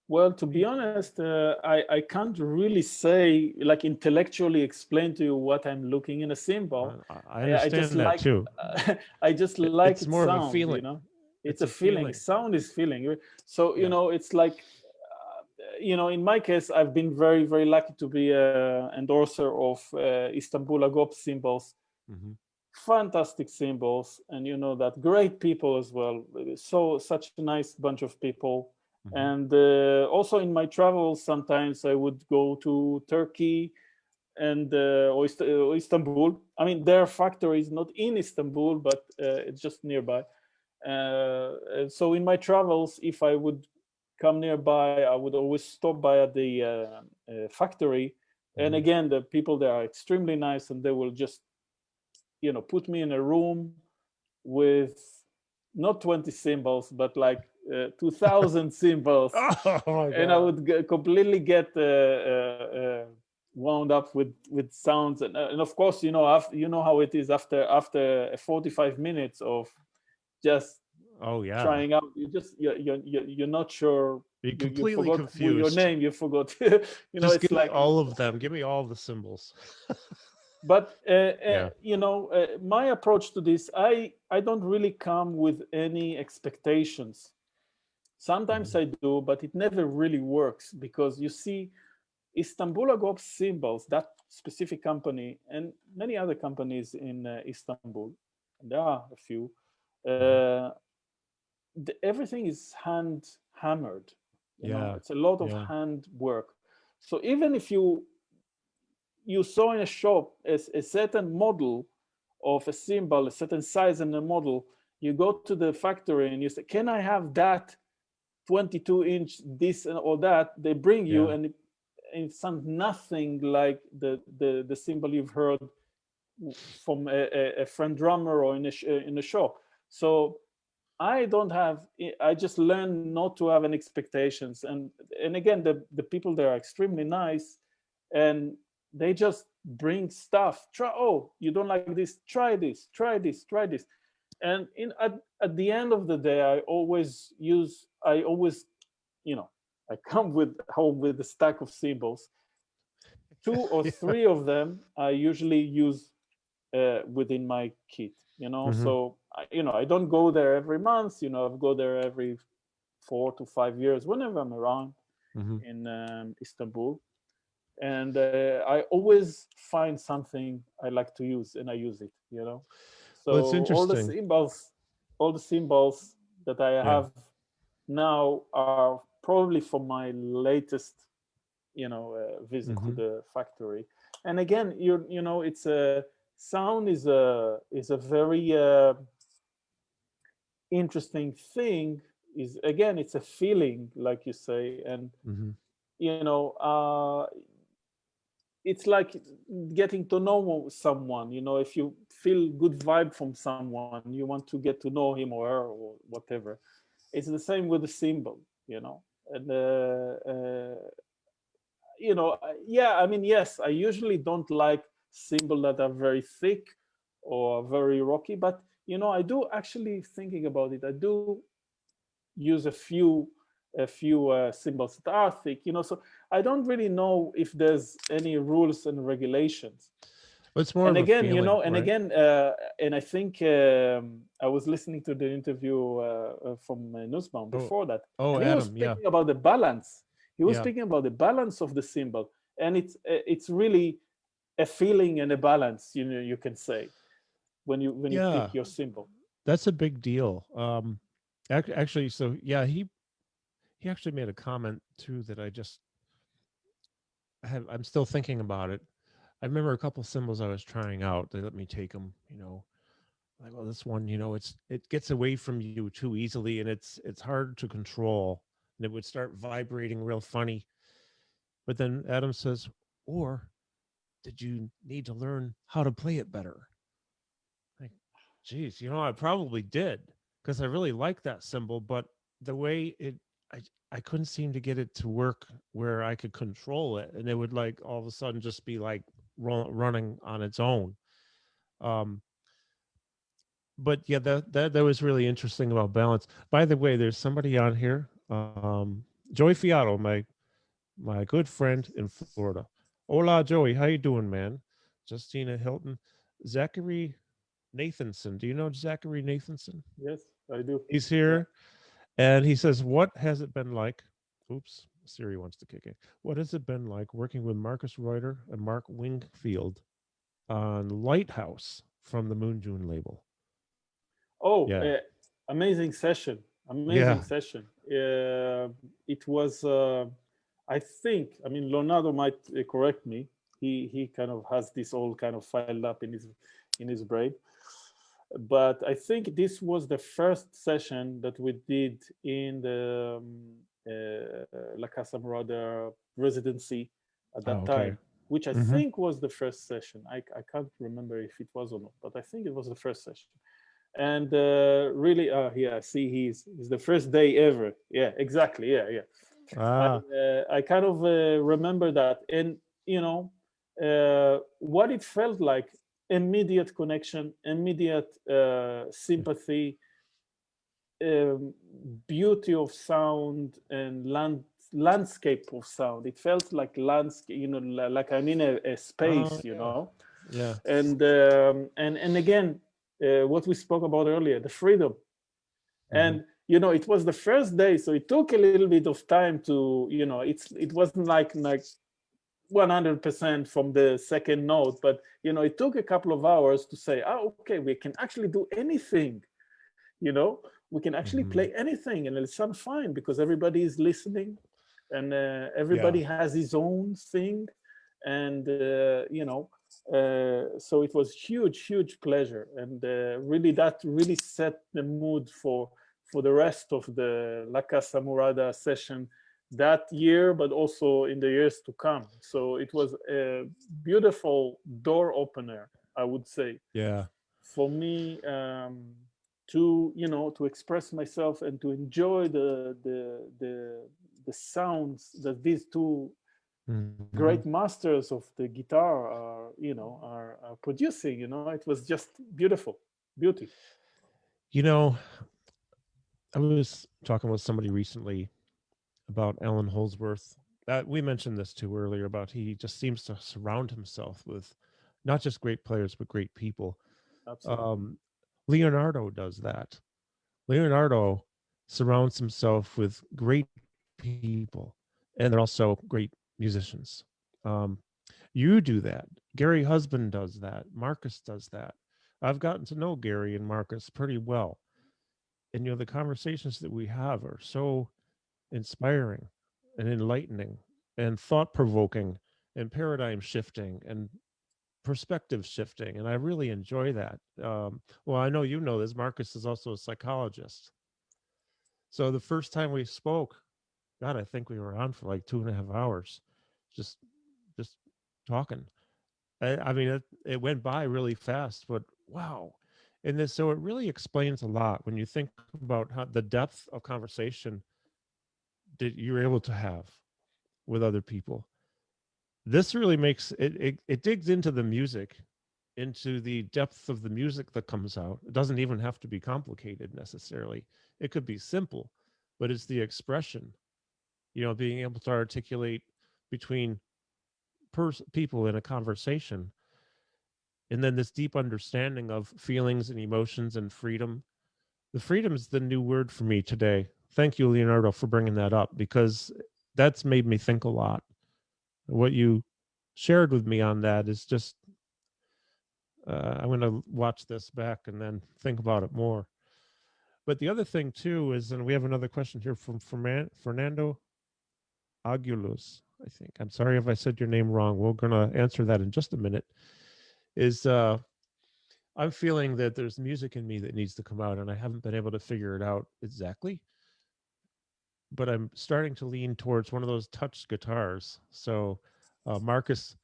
Well, to be honest, I can't really say, like, intellectually explain to you what I'm looking in a symbol. I I just understand that like, too. I just like It's its more of a sound, feeling. It's It's a a feeling. feeling. Sound is feeling. So, Yeah. it's like, in my case, I've been very, very lucky to be an endorser of Istanbul Agop symbols. Mm-hmm. Fantastic symbols, and that great people as well. Such a nice bunch of people. Mm-hmm. And also in my travels, sometimes I would go to Turkey and or Istanbul. I mean, their factory is not in Istanbul, but it's just nearby. And so in my travels, if I would come nearby, I would always stop by at the factory. And Mm-hmm. again, the people there are extremely nice, and they will just put me in a room with not 20 symbols, but like 2,000 symbols. Oh my And I God. would completely get wound up with sounds. And of course, after, how it is after 45 minutes of just Oh yeah. trying out, you're not sure. You're You completely forgot your confused. name. You forgot. Just It's give me like. all of them. Give me all the symbols. But Yeah. my approach to this, I don't really come with any expectations. Sometimes Mm-hmm. I do, but it never really works, because you see, Istanbul Agop symbols, that specific company, and many other companies in Istanbul, and there are a few, Mm-hmm. everything is hand hammered. Yeah. It's a lot of Yeah. hand work. So even if you saw in a shop a certain model of a symbol, a certain size and a model, you go to the factory and you say, can I have that 22-inch, this and all that? They bring you, Yeah. and it sounds nothing like the symbol you've heard from a friend drummer or in a shop. So I just learned not to have any expectations. And again, the people there are extremely nice, and they just bring stuff. You don't like this, try this, try this, try this. And at the end of the day, I always, I come home with a stack of symbols. Two or Yeah. three of them I usually use within my kit. Mm-hmm. So I don't go there every month. I go there every 4 to 5 years, whenever I'm around Mm-hmm. in Istanbul. And I always find something I like to use, and I use it. Well, it's So interesting. all the symbols that I Yeah. have now are probably from my latest, visit to Mm-hmm. the factory. And again, it's a sound is a very interesting thing. Is again, it's a feeling, like you say, and Mm-hmm. you know, uh, it's like getting to know someone. If you feel good vibe from someone, you want to get to know him or her or whatever. It's the same with the symbol. And yeah, I mean, yes, I usually don't like symbols that are very thick or very rocky, but I do actually thinking about it. I do use a few symbols that are thick. So I don't really know if there's any rules and regulations. It's more And of a again, feeling, and right? again, and I think I was listening to the interview from Nussbaum Oh, before that, oh, and he was Adam, yeah, speaking about the balance. He was yeah, speaking about the balance of the symbol, and it's really a feeling and a balance. You can say when you yeah. pick your symbol. That's a big deal. Actually, so yeah, he actually made a comment too that I'm still thinking about it. I remember a couple symbols I was trying out. They let me take them, like, well, this one, it gets away from you too easily, and it's hard to control, and it would start vibrating real funny. But then Adam says, or did you need to learn how to play it better? Like, geez, I probably did, because I really like that symbol, but the way I, I couldn't seem to get it to work where I could control it, and it would like all of a sudden just be like running on its own. Um, but yeah, that was really interesting about balance. By the way, there's somebody on here, Joey Fiato, my good friend in Florida. Hola, Joey, how you doing, man? Justina Hilton, Zachary Nathanson. Do you know Zachary Nathanson? Yes, I do. He's Yeah. here, and he says, "What has it been like?" Oops, Siri wants to kick in. What has it been like working with Marcus Reuter and Mark Wingfield on Lighthouse from the Moon June label? Oh, Yeah, amazing session. Amazing yeah. session. It was, I think, I mean, Leonardo might correct me. He kind of has this all kind of filed up in his brain. But I think this was the first session that we did in the La Casa Morada residency at that Oh, okay. time, which I Mm-hmm. think was the first session. I can't remember if it was or not, but I think it was the first session. And really, yeah, see, he's the first day ever. Yeah, exactly. Yeah, yeah. Ah, I kind of remember that, and what it felt like: immediate connection, immediate sympathy, um, beauty of sound, and landscape of sound. It felt like landscape, like I'm in a oh space, yeah, yeah. and again, what we spoke about earlier, the freedom. Mm-hmm. And it was the first day, so it took a little bit of time to, it wasn't like 100% from the second note, but it took a couple of hours to say, oh, okay, we can actually do anything. you know we can actually Mm-hmm. play anything, and it sounds fine because everybody is listening, and Yeah. everybody has his own thing. And so it was huge pleasure, and really that really set the mood for the rest of the La Casa Murada session that year, but also in the years to come. So it was a beautiful door opener, I would say, Yeah. for me, to express myself and to enjoy the sounds that these two Mm-hmm. great masters of the guitar are producing. It was just beautiful, beauty. You know, I was talking with somebody recently about Alan Holdsworth. We mentioned this too earlier about he just seems to surround himself with not just great players but great people. Absolutely. Um, Leonardo does that. Leonardo surrounds himself with great people, and they're also great musicians. Um, you do that. Gary Husband does that. Marcus does that. I've gotten to know Gary and Marcus pretty well. And the conversations that we have are so inspiring and enlightening and thought provoking and paradigm shifting and perspective shifting. And I really enjoy that. Well, I know you know this. Marcus is also a psychologist. So the first time we spoke, God, I think we were on for like 2.5 hours, just just talking. I mean, it went by really fast, but wow. And this, so it really explains a lot when you think about how the depth of conversation that you're able to have with other people. This really makes it digs into the music into the depth of the music that comes out. It doesn't even have to be complicated necessarily. It could be simple, but it's the expression, being able to articulate between people in a conversation. And then this deep understanding of feelings and emotions and freedom. The freedom is the new word for me today. Thank you, Leonardo, for bringing that up, because that's made me think a lot. What you shared with me on that is just, I'm going to watch this back and then think about it more. But the other thing, too, is, and we have another question here from Fernando Aguiluz, I think. I'm sorry if I said your name wrong. We're going to answer that in just a minute. Is I'm feeling that there's music in me that needs to come out, and I haven't been able to figure it out exactly. But I'm starting to lean towards one of those touch guitars. So Marcus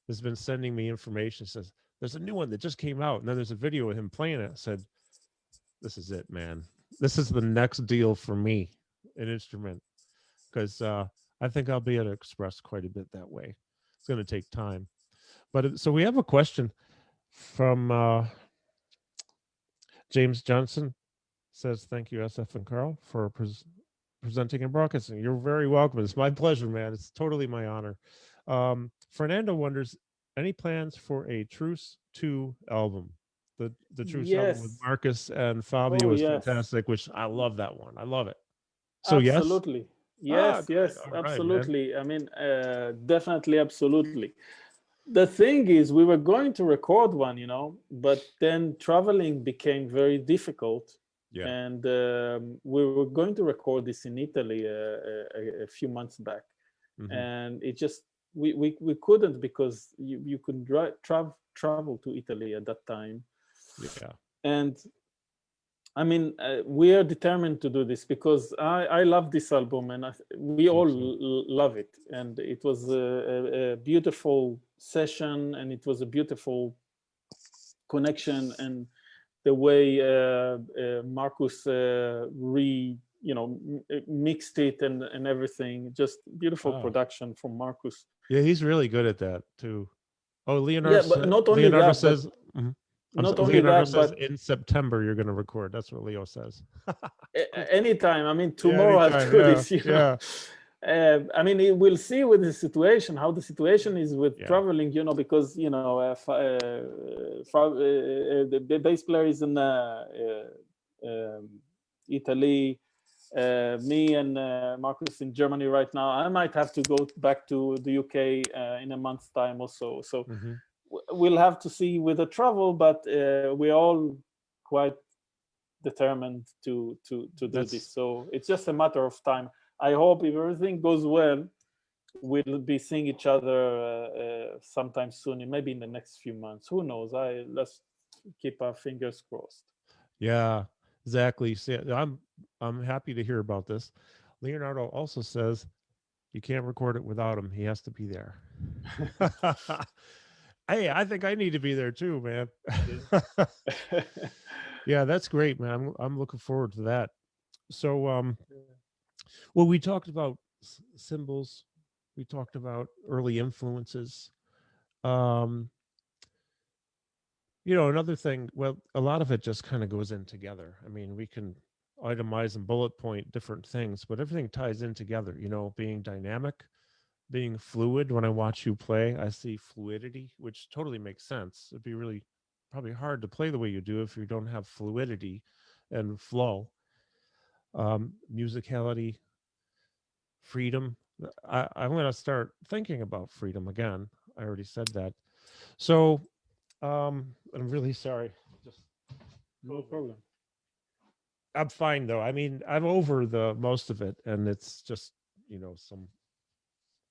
has been sending me information. Says there's a new one that just came out, and then there's a video of him playing it. I said, "This is it, man. This is the next deal for me, an instrument, because I think I'll be able to express quite a bit that way. It's going to take time." But so we have a question from James Johnson. Says, "Thank you, SF and Carl, for presenting and broadcasting." You're very welcome. It's my pleasure, man. It's totally my honor. Fernando wonders, any plans for a Truce 2 album? The Truce album with Yes. Marcus and Fabio Oh, is yes. fantastic, which I love that one. I love it. So Absolutely. yes? Yes, Good. yes, All right, man. absolutely. I mean, definitely, absolutely. The thing is, we were going to record one, but then traveling became very difficult. Yeah. And we were going to record this in Italy a few months back. Mhm. And it just, we couldn't, because you could travel to Italy at that time. Yeah. And I mean, we are determined to do this, because I love this album, and we all love it. And it was a beautiful session, and it was a beautiful connection, and the way Marcus mixed it and everything. Just beautiful production from Marcus. Yeah, he's really good at that too. Oh, Leonardo. Yeah, but not only Leonardo that, says. Not only Leonardo that, says but in September you're going to record. That's what Leo says. anytime. I mean, tomorrow I'll do this. I mean, we'll see with the situation, how the situation is with traveling. Because the bass player is in Italy. Me and Marcus in Germany right now. I might have to go back to the UK in a month's time or so. So. Mm-hmm. We'll have to see with the travel, but we're all quite determined to do this. So it's just a matter of time. I hope, if everything goes well, we'll be seeing each other sometime soon, maybe in the next few months. Who knows? Let's keep our fingers crossed. Yeah, exactly. See, I'm happy to hear about this. Leonardo also says you can't record it without him. He has to be there. Hey, I think I need to be there too, man. Yeah, that's great, man. I'm looking forward to that. So, well, we talked about symbols. We talked about early influences. Another thing, well, a lot of it just kind of goes in together. I mean, we can itemize and bullet point different things, but everything ties in together, being dynamic, being fluid. When I watch you play, I see fluidity, which totally makes sense. It'd be really probably hard to play the way you do if you don't have fluidity and flow. Musicality, freedom. I'm going to start thinking about freedom again. I already said that. So I'm really sorry. Just no problem. I'm fine though. I mean, I'm over the most of it, and it's just some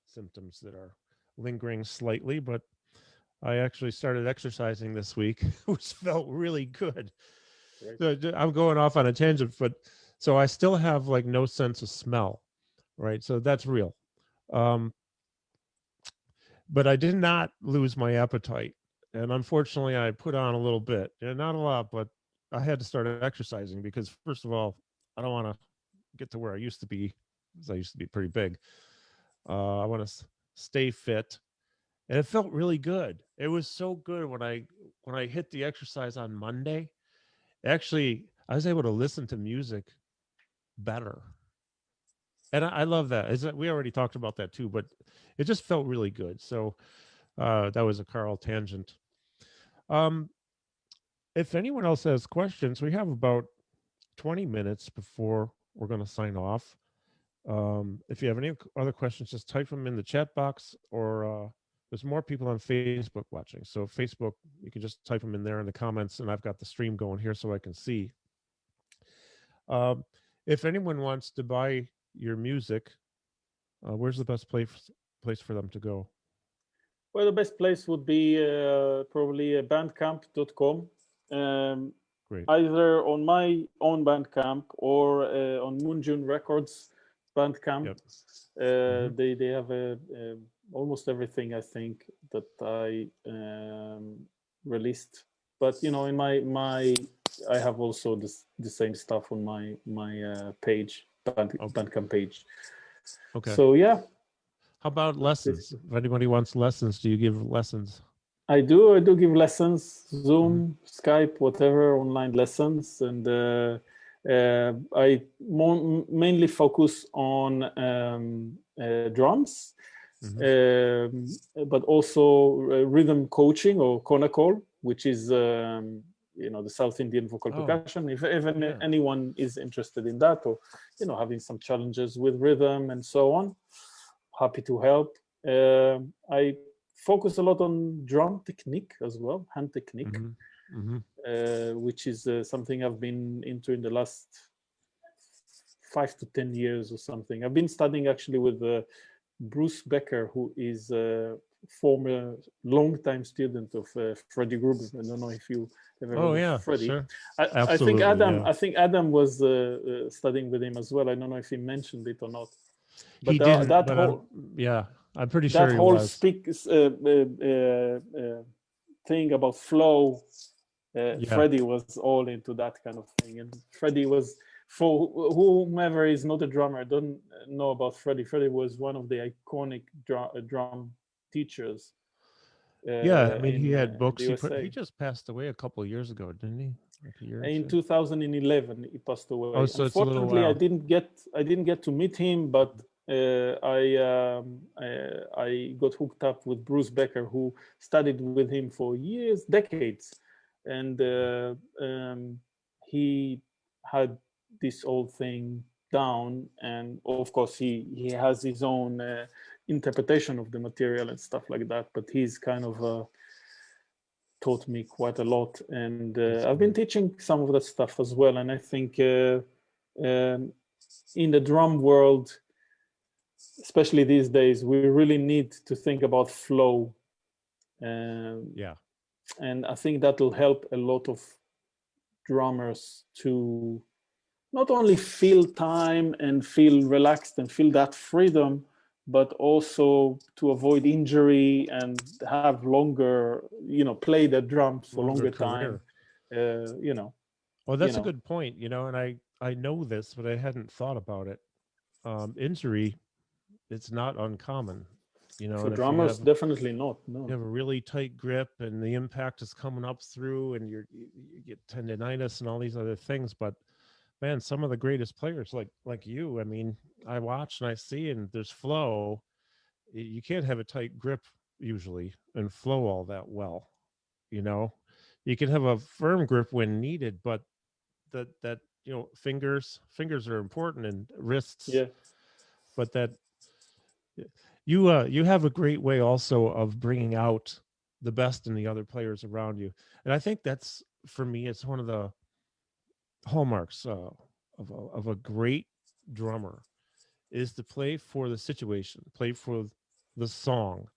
symptoms that are lingering slightly, but I actually started exercising this week, which felt really good. So I'm going off on a tangent, but so I still have like no sense of smell, right? So that's real. But I did not lose my appetite. And unfortunately, I put on a little bit, not a lot, but I had to start exercising because, first of all, I don't want to get to where I used to be, because I used to be pretty big. I want to stay fit and it felt really good. It was so good when I hit the exercise on Monday. Actually, I was able to listen to music better, and I love that. We already talked about that too, but it just felt really good. So that was a Carl tangent. Um, if anyone else has questions, we have about 20 minutes before we're going to sign off. If you have any other questions, just type them in the chat box, or there's more people on Facebook watching. So Facebook, you can just type them in there in the comments, and I've got the stream going here so I can see. If anyone wants to buy your music, where's the best place for them to go? Well, the best place would be probably bandcamp.com. Great. Either on my own Bandcamp or on Moonjune Records Bandcamp. Yep. They have almost everything, I think, that I released. But in my I have also the same stuff on my page, Bandcamp page. Okay. So yeah. How about lessons? If anybody wants lessons, do you give lessons? I do give lessons, Zoom, Skype, whatever, online lessons, and I mainly focus on drums, but also rhythm coaching, or konakol, which is the South Indian vocal percussion. If anyone is interested in that, or having some challenges with rhythm and so on, happy to help. I focus a lot on drum technique as well, hand technique, which is something I've been into in the last 5 to 10 years or something. I've been studying actually with Bruce Becker, who is a former long-time student of Freddie Rubin. I don't know if you ever heard of Freddie. Sure. I think Adam was studying with him as well. I don't know if he mentioned it or not. But he didn't. I'm pretty sure that he whole was. Thing about flow, Freddie was all into that kind of thing. And Freddie was, for whomever is not a drummer, don't know about Freddie. Freddie was one of the iconic drum teachers. I mean, he had books. He just passed away a couple of years ago, didn't he? Like a year in 2011, he passed away. So unfortunately, I didn't get to meet him, but I got hooked up with Bruce Becker, who studied with him for years, decades, and he had this whole thing down. And of course, he has his own interpretation of the material and stuff like that. But he's kind of taught me quite a lot, and I've been teaching some of that stuff as well. And I think in the drum world, especially these days, we really need to think about flow. And I think that will help a lot of drummers to not only feel time and feel relaxed and feel that freedom, but also to avoid injury and have longer, play the drums for longer time. Well, that's a good point, and I know this, but I hadn't thought about it. Injury, it's not uncommon, For drummers, definitely not. No. You have a really tight grip, and the impact is coming up through, and you get tendonitis and all these other things. But man, some of the greatest players, like you, I mean, I watch and I see, and there's flow. You can't have a tight grip usually and flow all that well. You can have a firm grip when needed, but that fingers are important, and wrists. Yeah. But that you have a great way also of bringing out the best in the other players around you, and I think that's, for me, it's one of the hallmarks of a great drummer, is to play for the situation, play for the song,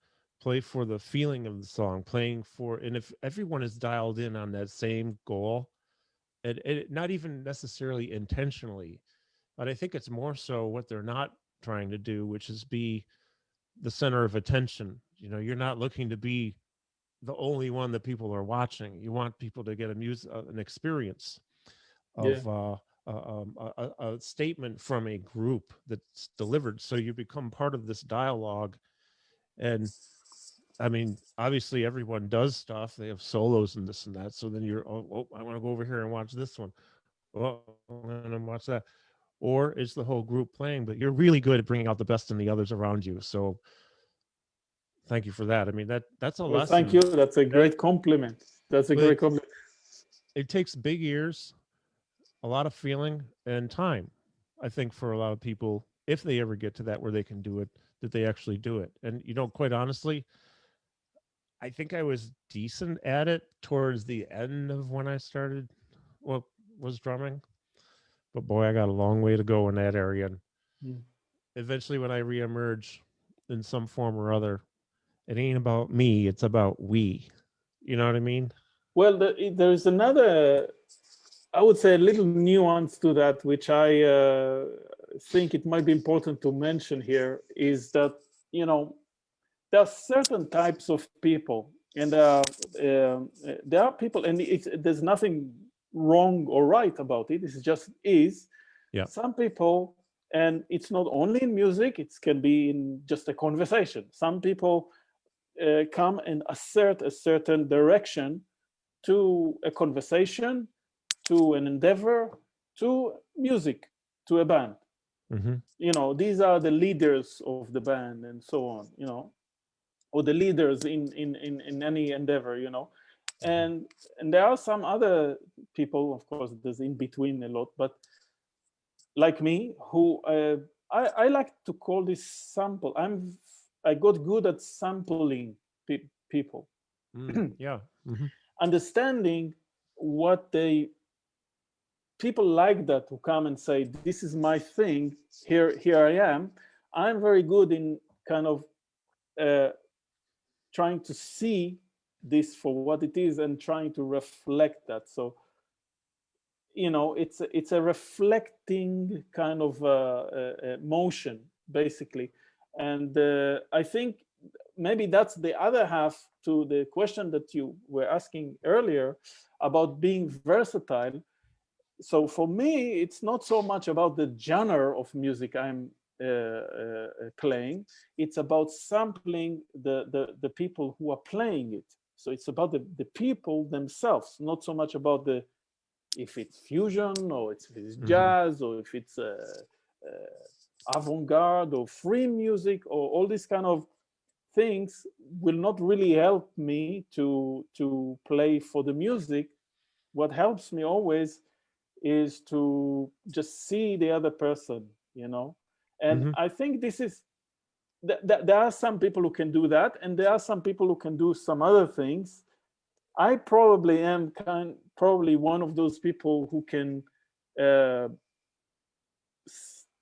play for the feeling of the song, and if everyone is dialed in on that same goal, and not even necessarily intentionally, but I think it's more so what they're not trying to do, which is be the center of attention. You're not looking to be the only one that people are watching. You want people to get an experience of a statement from a group that's delivered, so you become part of this dialogue. And I mean, obviously everyone does stuff. They have solos and this and that. So then you're, I want to go over here and watch this one. Oh, I'm going to watch that. Or it's the whole group playing, but you're really good at bringing out the best in the others around you. So thank you for that. I mean, that's a Well, thank lesson. you. That's a great compliment. That's a great compliment. It takes big ears, a lot of feeling, and time, I think, for a lot of people, if they ever get to that where they can do it, that they actually do it. And, quite honestly, I think I was decent at it towards the end of when I started, was drumming. But boy, I got a long way to go in that area. And eventually, when I reemerge in some form or other, it ain't about me, it's about we. You know what I mean? Well, there's another, I would say, a little nuance to that, which I think it might be important to mention here, is that, there are certain types of people, and there are people, and there's nothing wrong or right about it. It just is. Yeah. Some people, and it's not only in music, it can be in just a conversation. Some people come and assert a certain direction to a conversation, to an endeavor, to music, to a band. Mm-hmm. These are the leaders of the band and so on, or the leaders in any endeavor, and there are some other people, of course, there's in between a lot, but like me, who I like to call this sample. I got good at sampling people. Yeah. Mm-hmm. Understanding what people like that, who come and say, this is my thing, here I am. I'm very good in kind of trying to see this for what it is and trying to reflect that. So, it's a reflecting kind of motion, basically. And I think maybe that's the other half to the question that you were asking earlier about being versatile. So for me, it's not so much about the genre of music I'm playing. It's about sampling the people who are playing it. So it's about the people themselves, not so much about if it's fusion or if it's jazz or if it's avant-garde or free music, or all these kind of things will not really help me to play for the music. What helps me always is to just see the other person, and I think this is there are some people who can do that, and there are some people who can do some other things. I probably am probably one of those people who can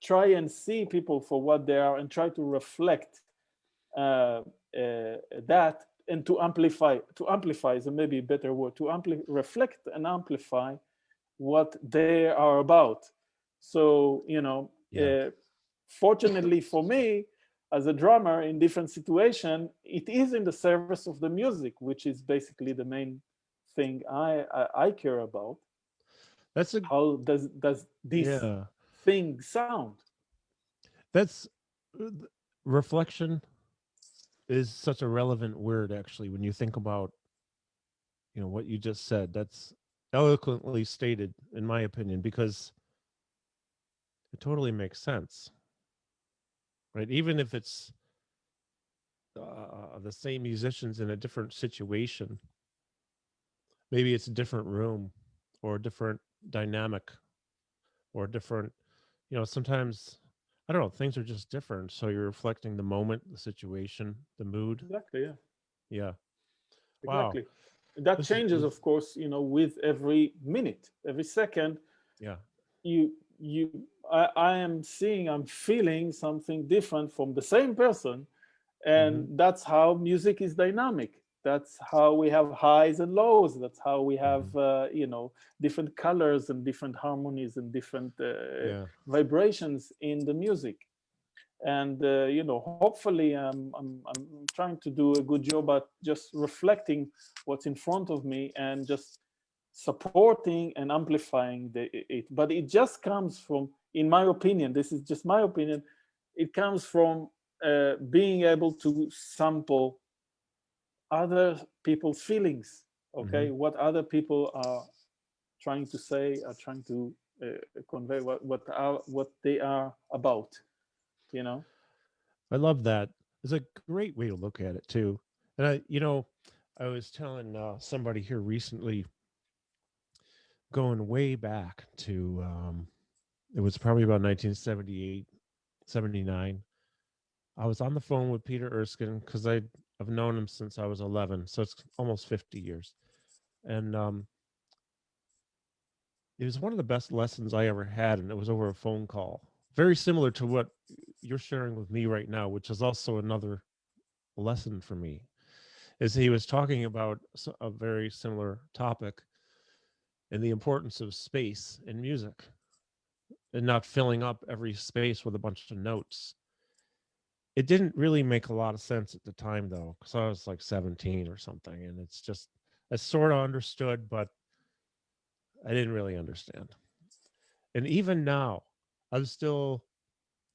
try and see people for what they are and try to reflect that, and to amplify is maybe a better word, to reflect and amplify what they are about. So, fortunately for me, as a drummer in different situation, it is in the service of the music, which is basically the main thing I care about. How does this thing sound? That's reflection is such a relevant word, actually, when you think about what you just said. That's eloquently stated, in my opinion, because it totally makes sense, right? Even if it's the same musicians in a different situation, maybe it's a different room or a different dynamic or a different, sometimes, I don't know, things are just different. So you're reflecting the moment, the situation, the mood. Exactly, yeah. Yeah. Exactly. Wow. That changes, of course, with every minute, every second. Yeah. I'm feeling something different from the same person. And that's how music is dynamic. That's how we have highs and lows. That's how we have, different colors and different harmonies and different vibrations in the music. And hopefully I'm trying to do a good job at just reflecting what's in front of me and just supporting and amplifying it. But it just comes from, in my opinion, this is just my opinion, it comes from being able to sample other people's feelings, okay, what other people are trying to say, are trying to convey, what they are about, you know. I love that. It's a great way to look at it too. And I was telling somebody here recently, going way back to it was probably about 1978, 79. I was on the phone with Peter Erskine because I've known him since I was 11, so it's almost 50 years. And it was one of the best lessons I ever had, and it was over a phone call. Very similar to what you're sharing with me right now, which is also another lesson for me. Is he was talking about a very similar topic and the importance of space in music and not filling up every space with a bunch of notes. It didn't really make a lot of sense at the time, though, because I was like 17 or something, and it's just I sort of understood, but I didn't really understand. And even now, I'm still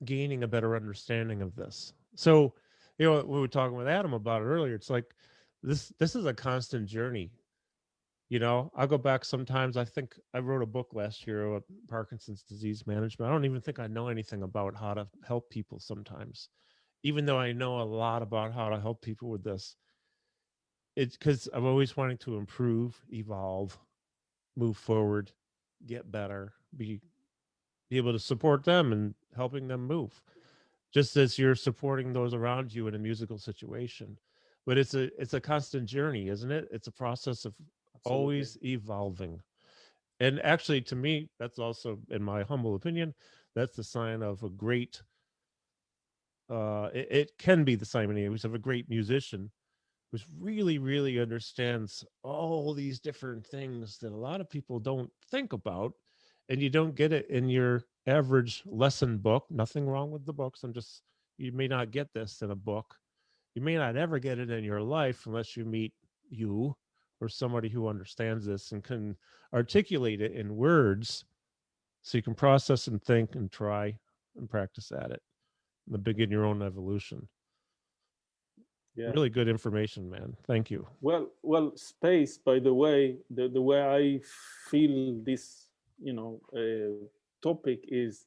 gaining a better understanding of this. So, we were talking with Adam about it earlier. It's like this is a constant journey. I'll go back sometimes. I think I wrote a book last year about Parkinson's disease management. I don't even think I know anything about how to help people sometimes, even though I know a lot about how to help people with this. It's because I'm always wanting to improve, evolve, move forward, get better, be able to support them and helping them move, just as you're supporting those around you in a musical situation. But it's a constant journey, isn't it? It's a process of Absolutely. always evolving. And actually, to me, that's also, in my humble opinion, that's the sign of a great it can be the sign anyways of a great musician who's really, really understands all these different things that a lot of people don't think about, and you don't get it in your average lesson book. Nothing wrong with the books. You may not get this in a book. You may not ever get it in your life unless you meet you or somebody who understands this and can articulate it in words so you can process and think and try and practice at it and begin your own evolution. Yeah. Really good information, man. Thank you. Well, space, by the way, the way I feel this, topic is,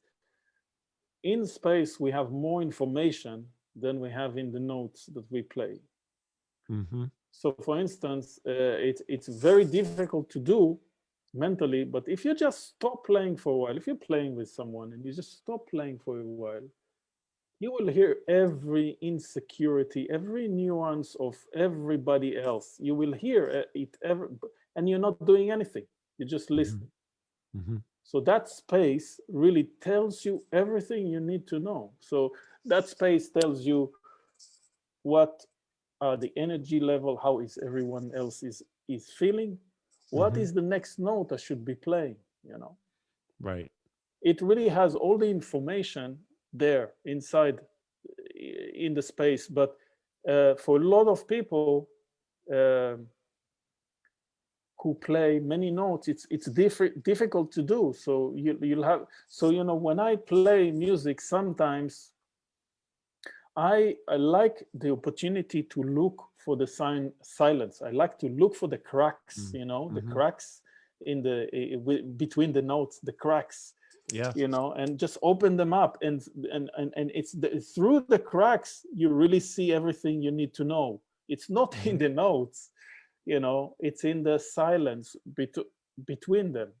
in space we have more information than we have in the notes that we play. Mm-hmm. So, for instance, it's very difficult to do mentally, but if you just stop playing for a while, if you're playing with someone and you just stop playing for a while, you will hear every insecurity, every nuance of everybody else. You will hear it and you're not doing anything. You're just listening. Mm-hmm. So that space really tells you everything you need to know. So that space tells you what are the energy level, how is everyone else is feeling, what is the next note I should be playing, Right. It really has all the information there inside in the space. But for a lot of people who play many notes, it's difficult to do. So you'll have, so when I play music, sometimes I like the opportunity to look for the silence. I like to look for the cracks, the cracks in between the notes, the cracks. Yeah. And just open them up, and it's through the cracks you really see everything you need to know. It's not in the notes, it's in the silence between them.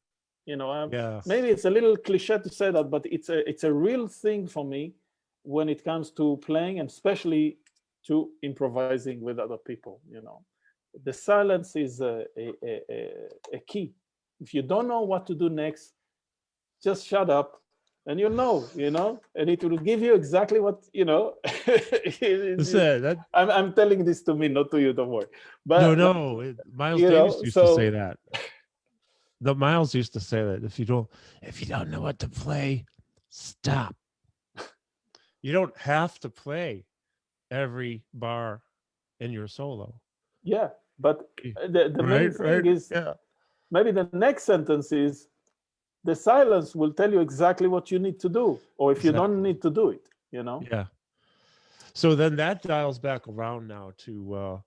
Yeah. Maybe it's a little cliche to say that, but it's a real thing for me when it comes to playing, and especially to improvising with other people. The silence is a key. If you don't know what to do next, just shut up and and it will give you exactly what I'm telling this to me, not to you, don't worry. But no, Miles Davis used to say that. Miles used to say that if you don't know what to play, stop. You don't have to play every bar in your solo. Yeah, but the main thing is, maybe the next sentence is, the silence will tell you exactly what you need to do, or if you don't need to do it, Yeah. So then that dials back around now to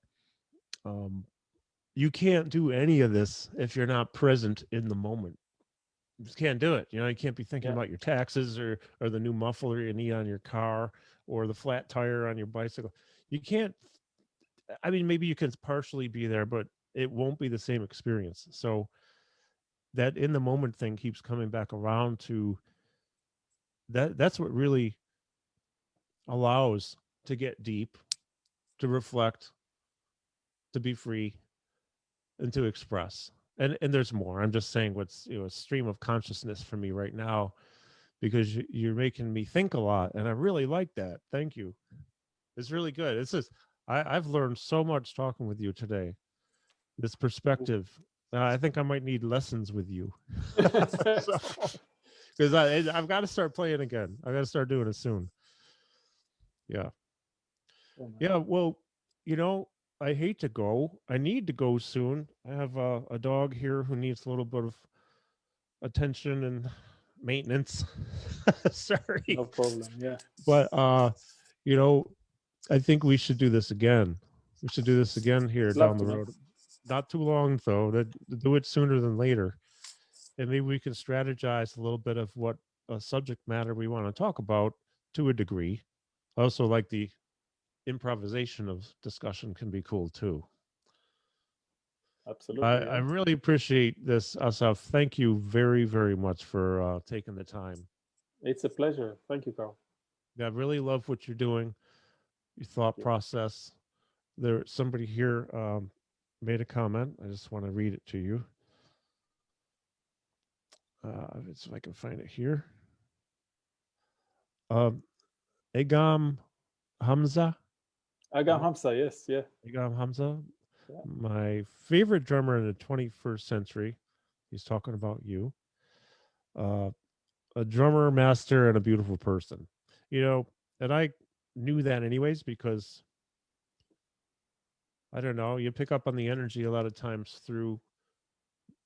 you can't do any of this if you're not present in the moment. You just can't do it. You can't be thinking Yeah. about your taxes or the new muffler you need on your car or the flat tire on your bicycle. You can't. I mean, maybe you can partially be there, but it won't be the same experience. So that in the moment thing keeps coming back around to that. That's what really allows to get deep, to reflect, to be free, and to express. And there's more. I'm just saying what's a stream of consciousness for me right now because you're making me think a lot, and I really like that. Thank you. It's really good. It's just I've learned so much talking with you today. This perspective. I think I might need lessons with you. Because I've got to start playing again. I got to start doing it soon. Yeah. Yeah. Well, I hate to go. I need to go soon. I have a dog here who needs a little bit of attention and maintenance. Sorry. No problem. Yeah. But I think we should do this again. We should do this again here down the road. Not too long though. To do it sooner than later. And maybe we can strategize a little bit of what a subject matter we want to talk about to a degree. Also, like the improvisation of discussion can be cool too. Absolutely. I really appreciate this, Asaf. Thank you very, very much for taking the time. It's a pleasure. Thank you, Carl. I really love what you're doing, your thought process. Somebody here made a comment. I just want to read it to you. So I can find it here. Egam Hamza. Agam Hamza, yes, yeah. Egam Hamza, my favorite drummer in the 21st century. He's talking about you. A drummer, master, and a beautiful person. And I knew that anyways because I don't know, you pick up on the energy a lot of times through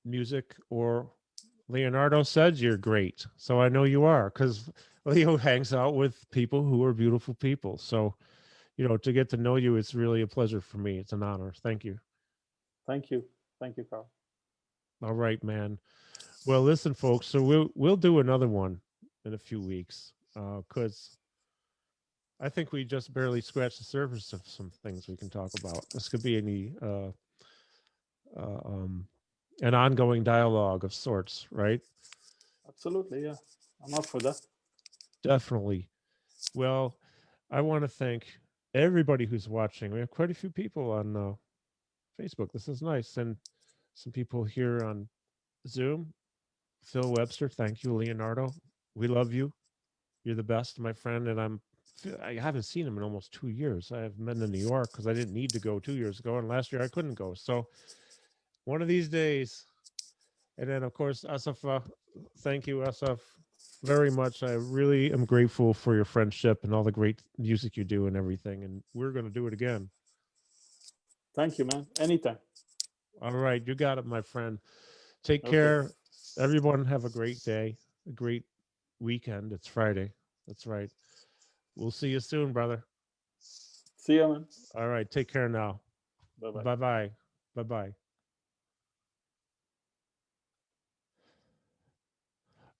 music, or Leonardo said you're great. So I know you are because Leo hangs out with people who are beautiful people. So, to get to know you, it's really a pleasure for me. It's an honor. Thank you. Thank you. Thank you, Carl. All right, man. Well, listen, folks. So we'll do another one in a few weeks because I think we just barely scratched the surface of some things we can talk about. This could be an ongoing dialogue of sorts, right? Absolutely, yeah. I'm up for that. Definitely. Well, I want to thank everybody who's watching. We have quite a few people on Facebook. This is nice. And some people here on Zoom. Phil Webster, thank you. Leonardo, we love you. You're the best, my friend. And I haven't seen him in almost 2 years. I have been to New York because I didn't need to go 2 years ago. And last year I couldn't go. So one of these days. And then, of course, Asaf, thank you, Asaf, very much. I really am grateful for your friendship and all the great music you do and everything. And we're going to do it again. Thank you, man. Anytime. All right. You got it, my friend. Take care. Everyone have a great day, a great weekend. It's Friday. That's right. We'll see you soon, brother. See you, man. All right. Take care now. Bye-bye. Bye-bye. Bye-bye.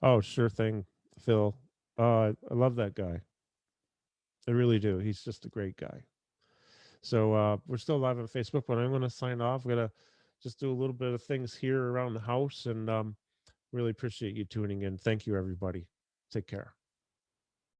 Oh, sure thing, Phil. I love that guy. I really do. He's just a great guy. So we're still live on Facebook, but I'm going to sign off. I'm going to just do a little bit of things here around the house, and really appreciate you tuning in. Thank you, everybody. Take care.